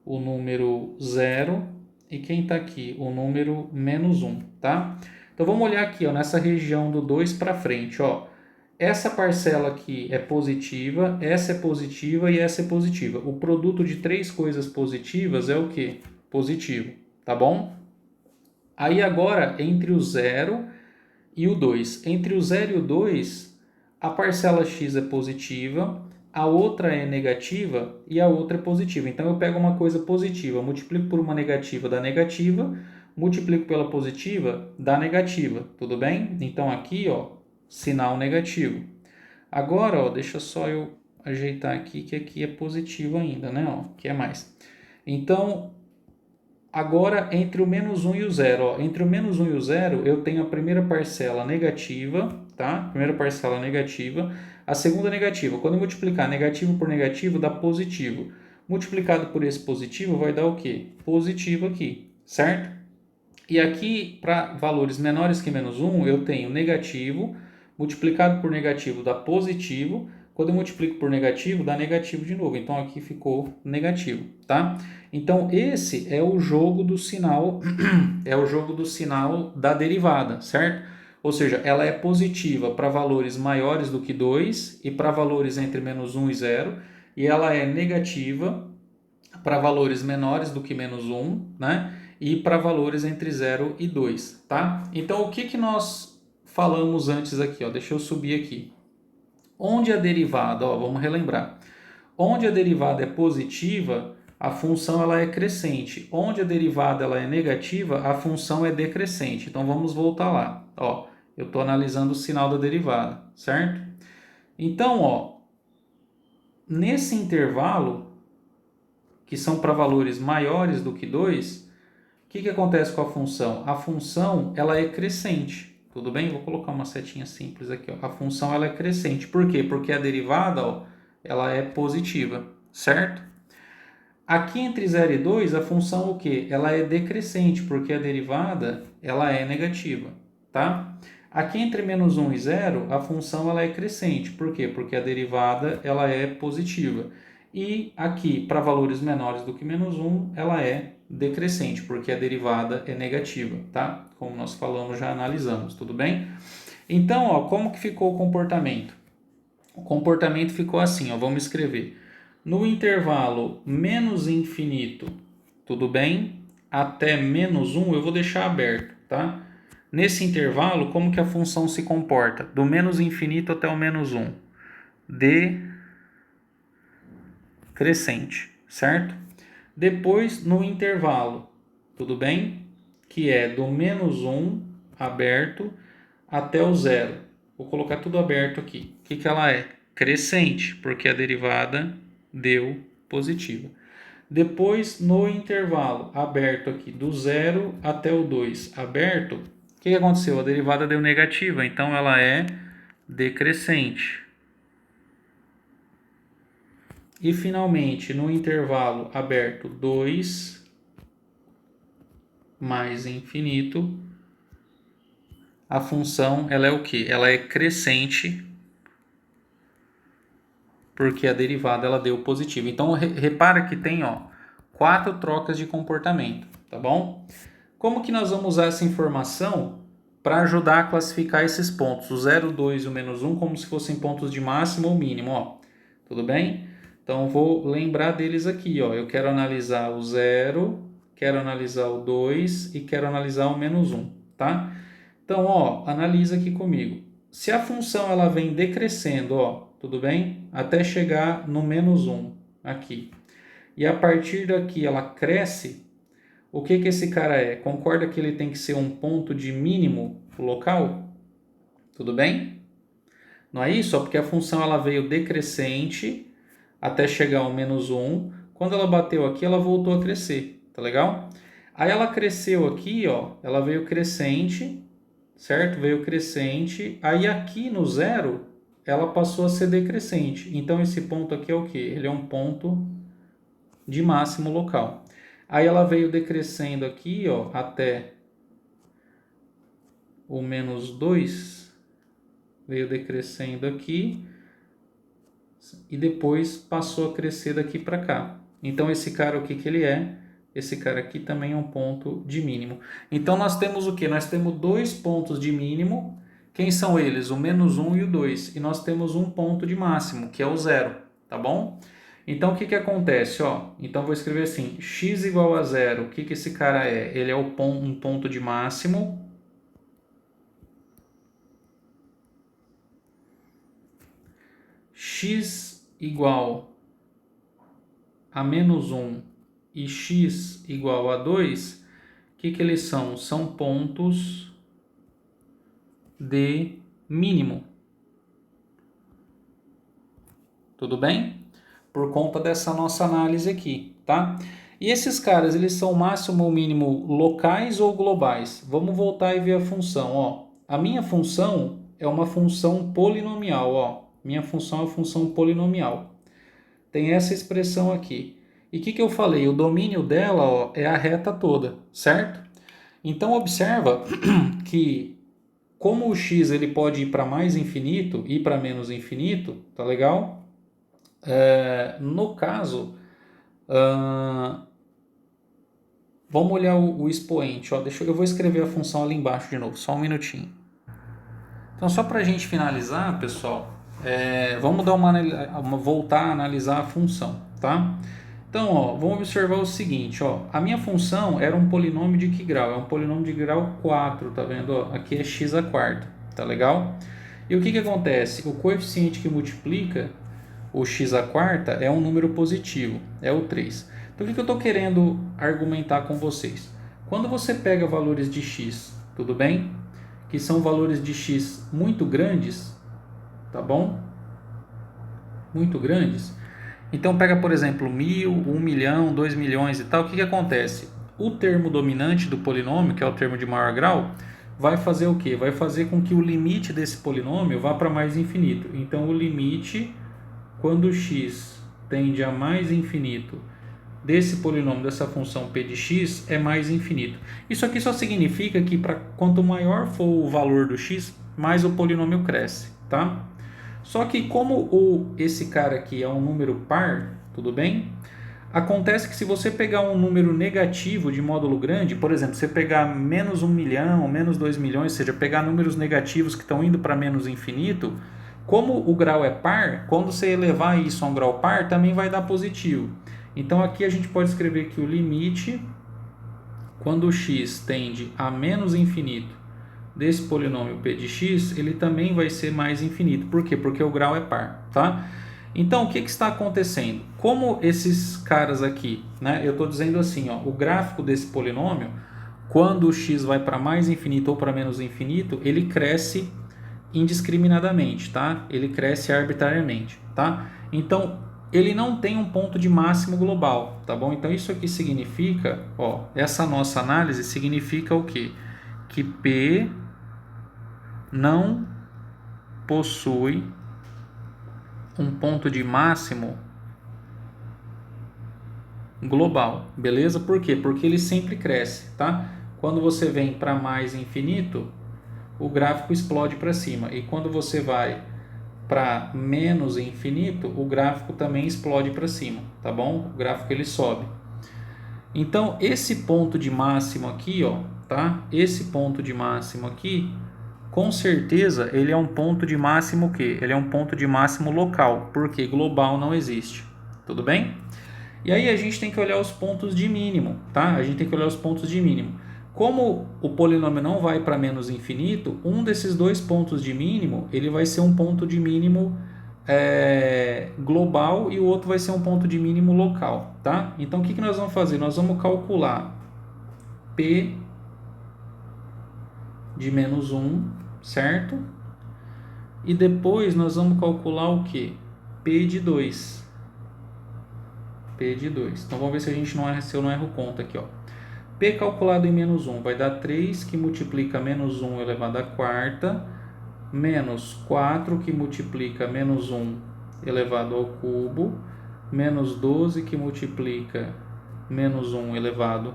O número 0 e quem tá aqui? O número menos 1, tá? Então vamos olhar aqui, ó, nessa região do 2 para frente, ó. Essa parcela aqui é positiva, essa é positiva e essa é positiva. O produto de 3 coisas positivas é o quê? Positivo, tá bom? Aí agora, entre o 0 e o 2. Entre o 0 e o 2, a parcela x é positiva, a outra é negativa e a outra é positiva. Então eu pego uma coisa positiva, multiplico por uma negativa, dá negativa, multiplico pela positiva, dá negativa. Tudo bem? Então aqui, ó, sinal negativo. Agora, ó, deixa só eu ajeitar aqui, que aqui é positivo ainda, né? Ó, que é mais. Então, agora, entre o menos 1 e o 0, ó, entre o menos 1 e o 0, eu tenho a primeira parcela negativa, tá? Primeira parcela negativa, a segunda negativa. Quando eu multiplicar negativo por negativo, dá positivo. Multiplicado por esse positivo, vai dar o quê? Positivo aqui, certo? E aqui, para valores menores que menos 1, eu tenho negativo, multiplicado por negativo dá positivo, quando eu multiplico por negativo, dá negativo de novo. Então, aqui ficou negativo, tá? Então, esse é o jogo do sinal, é o jogo do sinal da derivada, certo? Ou seja, ela é positiva para valores maiores do que 2 e para valores entre menos 1 e 0, e ela é negativa para valores menores do que menos 1, né? E para valores entre 0 e 2, tá? Então, o que nós falamos antes aqui, ó? Deixa eu subir aqui. Onde a derivada, ó, vamos relembrar. Onde a derivada é positiva, a função ela é crescente. Onde a derivada ela é negativa, a função é decrescente. Então vamos voltar lá. Ó, eu estou analisando o sinal da derivada, certo? Então, ó, nesse intervalo, que são para valores maiores do que 2, o que acontece com a função? A função ela é crescente. Tudo bem? Vou colocar uma setinha simples aqui. Ó. A função ela é crescente. Por quê? Porque a derivada, ó, ela é positiva, certo? Aqui entre 0 e 2, a função o quê? Ela é decrescente, porque a derivada ela é negativa, tá? Aqui entre menos 1 e 0, a função ela é crescente. Por quê? Porque a derivada ela é positiva. E aqui, para valores menores do que menos 1, ela é decrescente, porque a derivada é negativa, tá? Como nós falamos, já analisamos, tudo bem? Então, ó, como que ficou o comportamento? O comportamento ficou assim, ó, vamos escrever. No intervalo menos infinito, tudo bem? Até menos 1, eu vou deixar aberto, tá? Nesse intervalo, como que a função se comporta? Do menos infinito até o menos 1. Decrescente, certo? Depois, no intervalo, tudo bem? Que é do menos 1 aberto até o 0. Vou colocar tudo aberto aqui. O que ela é? Crescente, porque a derivada deu positiva. Depois, no intervalo aberto aqui, do 0 até o 2 aberto, o que aconteceu? A derivada deu negativa, então ela é decrescente. E finalmente, no intervalo aberto 2 mais infinito, a função ela é o quê? Ela é crescente, porque a derivada ela deu positivo. Então repara que tem, ó, 4 trocas de comportamento, tá bom? Como que nós vamos usar essa informação para ajudar a classificar esses pontos, o 0, 2 e o menos 1, como se fossem pontos de máximo ou mínimo, ó. Tudo bem? Então vou lembrar deles aqui, ó. Eu quero analisar o 0, quero analisar o 2 e quero analisar o menos 1, tá? Então, ó, analisa aqui comigo. Se a função ela vem decrescendo, ó, tudo bem? Até chegar no menos 1 aqui. E a partir daqui ela cresce, o que esse cara é? Concorda que ele tem que ser um ponto de mínimo local? Tudo bem? Não é isso? Ó, porque a função ela veio decrescente até chegar ao menos 1. Quando ela bateu aqui, ela voltou a crescer. Tá legal? Aí ela cresceu aqui, ó, ela veio crescente, certo? Veio crescente. Aí aqui no 0, ela passou a ser decrescente. Então esse ponto aqui é o quê? Ele é um ponto de máximo local. Aí ela veio decrescendo aqui, ó, até o menos 2. Veio decrescendo aqui e depois passou a crescer daqui para cá. Então esse cara, o que ele é? Esse cara aqui também é um ponto de mínimo. Então nós temos o que? Nós temos 2 pontos de mínimo. Quem são eles? O menos 1 e o 2. E nós temos um ponto de máximo, que é o 0. Tá bom? Então o que acontece? Ó, então vou escrever assim, x igual a 0. O que esse cara é? Ele é um ponto de máximo. X igual a menos 1 e x igual a 2, o que eles são? São pontos de mínimo. Tudo bem? Por conta dessa nossa análise aqui, tá? E esses caras, eles são máximo ou mínimo locais ou globais? Vamos voltar e ver a função, ó. A minha função é uma função polinomial, ó. Minha função é uma função polinomial. Tem essa expressão aqui. E o que eu falei? O domínio dela, ó, é a reta toda, certo? Então observa que como o x ele pode ir para mais infinito e para menos infinito, tá legal? No caso, vamos olhar o expoente. Ó, eu vou escrever a função ali embaixo de novo, só um minutinho. Então, só para a gente finalizar, pessoal, vamos voltar a analisar a função, tá? Então, ó, vamos observar o seguinte, ó, a minha função era um polinômio de que grau? É um polinômio de grau 4, tá vendo? Ó, aqui é x à quarta, tá legal? E o que que acontece? O coeficiente que multiplica o x à quarta é um número positivo, é o 3. Então, o que que eu estou querendo argumentar com vocês? Quando você pega valores de x, tudo bem? Que são valores de x muito grandes, tá bom? Muito grandes. Então pega, por exemplo, 1000, 1 milhão, 2 milhões e tal. O que que acontece? O termo dominante do polinômio, que é o termo de maior grau, vai fazer o quê? Vai fazer com que o limite desse polinômio vá para mais infinito. Então o limite, quando x tende a mais infinito desse polinômio, dessa função p de x, é mais infinito. Isso aqui só significa que quanto maior for o valor do x, mais o polinômio cresce, tá? Só que como esse cara aqui é um número par, tudo bem? Acontece que se você pegar um número negativo de módulo grande, por exemplo, você pegar menos 1 milhão, menos 2 milhões, ou seja, pegar números negativos que estão indo para menos infinito, como o grau é par, quando você elevar isso a um grau par, também vai dar positivo. Então aqui a gente pode escrever que o limite, quando o x tende a menos infinito desse polinômio p de x, ele também vai ser mais infinito. Por quê? Porque o grau é par, tá? Então, o que está acontecendo? Como esses caras aqui, né? Eu estou dizendo assim, ó, o gráfico desse polinômio, quando o x vai para mais infinito ou para menos infinito, ele cresce indiscriminadamente, tá? Ele cresce arbitrariamente, tá? Então, ele não tem um ponto de máximo global, tá bom? Então, isso aqui significa, ó, essa nossa análise significa o quê? Que P não possui um ponto de máximo global, beleza? Por quê? Porque ele sempre cresce, tá? Quando você vem para mais infinito, o gráfico explode para cima. E quando você vai para menos infinito, o gráfico também explode para cima, tá bom? O gráfico ele sobe. Então, esse ponto de máximo aqui, ó, tá? Esse ponto de máximo aqui, com certeza, ele é um ponto de máximo o quê? Ele é um ponto de máximo local, porque global não existe. Tudo bem? E aí a gente tem que olhar os pontos de mínimo, tá? A gente tem que olhar os pontos de mínimo. Como o polinômio não vai para menos infinito, um desses dois pontos de mínimo, ele vai ser um ponto de mínimo global e o outro vai ser um ponto de mínimo local, tá? Então o que nós vamos fazer? Nós vamos calcular P de menos 1, certo? E depois nós vamos calcular o que? P de 2. P de 2. Então vamos ver se eu não erro conta aqui, ó. P calculado em menos 1 vai dar 3 que multiplica menos 1 elevado à quarta, menos 4 que multiplica menos 1 elevado ao cubo, menos 12 que multiplica menos 1 elevado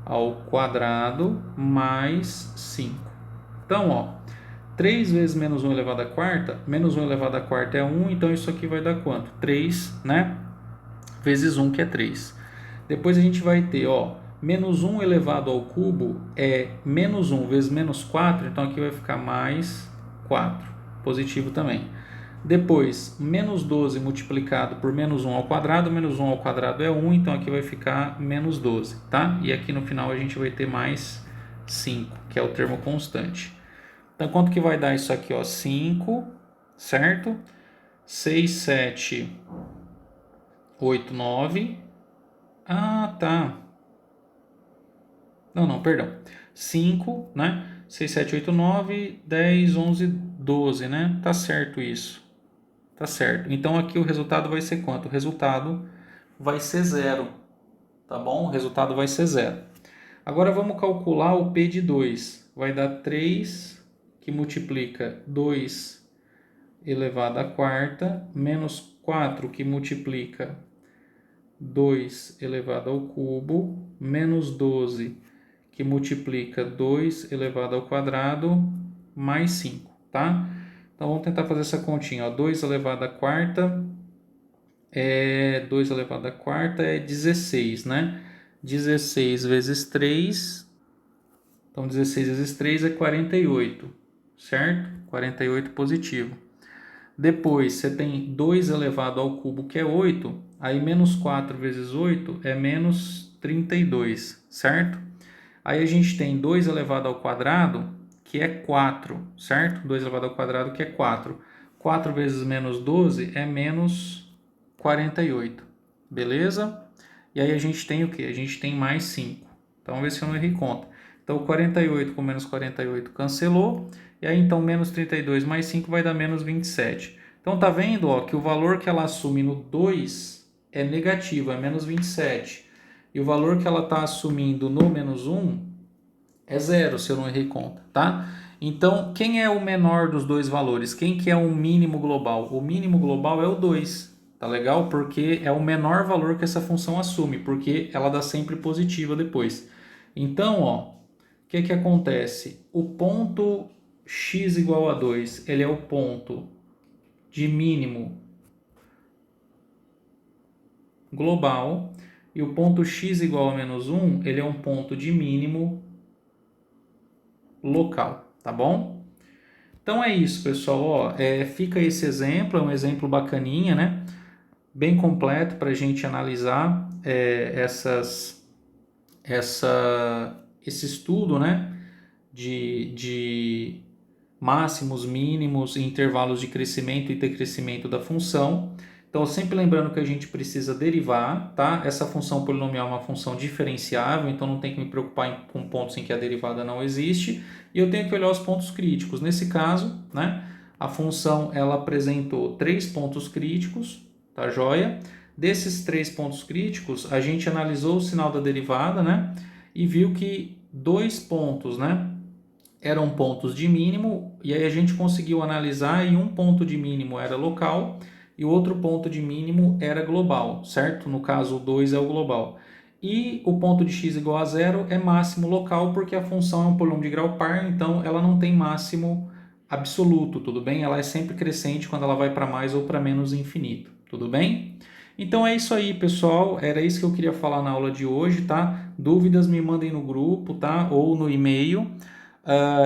ao quadrado, mais 5. Então, ó, 3 vezes menos 1 elevado à quarta, menos 1 elevado à quarta é 1, então isso aqui vai dar quanto? 3, né? Vezes 1, que é 3. Depois a gente vai ter, ó, menos 1 elevado ao cubo é menos 1 vezes menos 4, então aqui vai ficar mais 4, positivo também. Depois, menos 12 multiplicado por menos 1 ao quadrado, menos 1 ao quadrado é 1, então aqui vai ficar menos 12, tá? E aqui no final a gente vai ter mais 5, que é o termo constante. Então, quanto que vai dar isso aqui, ó? 5, certo? 6, 7, 8, 9. Ah, tá. Não, perdão. 5, né? 6, 7, 8, 9, 10, 11, 12, né? Tá certo isso. Tá certo. Então aqui o resultado vai ser quanto? O resultado vai ser 0, tá bom? O resultado vai ser 0. Agora vamos calcular o P de 2. Vai dar 3 que multiplica 2 elevado à quarta, menos 4 que multiplica 2 elevado ao cubo, menos 12 que multiplica 2 elevado ao quadrado, mais 5, tá? Então vamos tentar fazer essa continha, ó. 2 elevado à quarta 2 elevado à quarta é 16, né? 16 vezes 3, então 16 vezes 3 é 48, certo? 48 positivo. Depois, você tem 2 elevado ao cubo, que é 8. Aí, menos 4 vezes 8 é menos 32, certo? Aí, a gente tem 2 elevado ao quadrado, que é 4, certo? 2 elevado ao quadrado, que é 4. 4 vezes menos 12 é menos 48, beleza? E aí, a gente tem o quê? A gente tem mais 5. Então, vamos ver se eu não errei conta. Então, 48 com menos 48 cancelou. E aí, então, menos 32 mais 5 vai dar menos 27. Então, tá vendo, ó, que o valor que ela assume no 2 é negativo, é menos 27. E o valor que ela está assumindo no menos 1 é 0, se eu não errei conta, tá? Então, quem é o menor dos dois valores? Quem que é o mínimo global? O mínimo global é o 2, tá legal? Porque é o menor valor que essa função assume, porque ela dá sempre positiva depois. Então, ó, o que que acontece? O ponto x igual a 2, ele é o ponto de mínimo global, e o ponto x igual a menos 1, ele é um ponto de mínimo local, tá bom? Então é isso, pessoal. Ó, fica esse exemplo, é um exemplo bacaninha, né? Bem completo para a gente analisar esse estudo, né? De máximos, mínimos e intervalos de crescimento e decrescimento da função. Então, sempre lembrando que a gente precisa derivar, tá? Essa função polinomial é uma função diferenciável, então não tem que me preocupar com pontos em que a derivada não existe. E eu tenho que olhar os pontos críticos. Nesse caso, né, a função ela apresentou 3 pontos críticos, tá joia? Desses 3 pontos críticos, a gente analisou o sinal da derivada, né, e viu que 2 pontos, né, eram pontos de mínimo, e aí a gente conseguiu analisar e um ponto de mínimo era local e o outro ponto de mínimo era global, certo? No caso, o 2 é o global. E o ponto de x igual a 0 é máximo local, porque a função é um polinômio de grau par, então ela não tem máximo absoluto, tudo bem? Ela é sempre crescente quando ela vai para mais ou para menos infinito, tudo bem? Então é isso aí, pessoal. Era isso que eu queria falar na aula de hoje, tá? Dúvidas me mandem no grupo, tá? Ou no e-mail.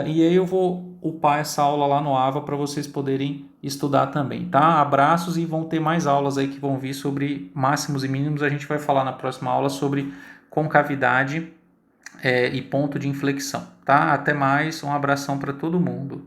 E aí eu vou upar essa aula lá no AVA para vocês poderem estudar também, tá? Abraços e vão ter mais aulas aí que vão vir sobre máximos e mínimos. A gente vai falar na próxima aula sobre concavidade e ponto de inflexão, tá? Até mais, um abração para todo mundo.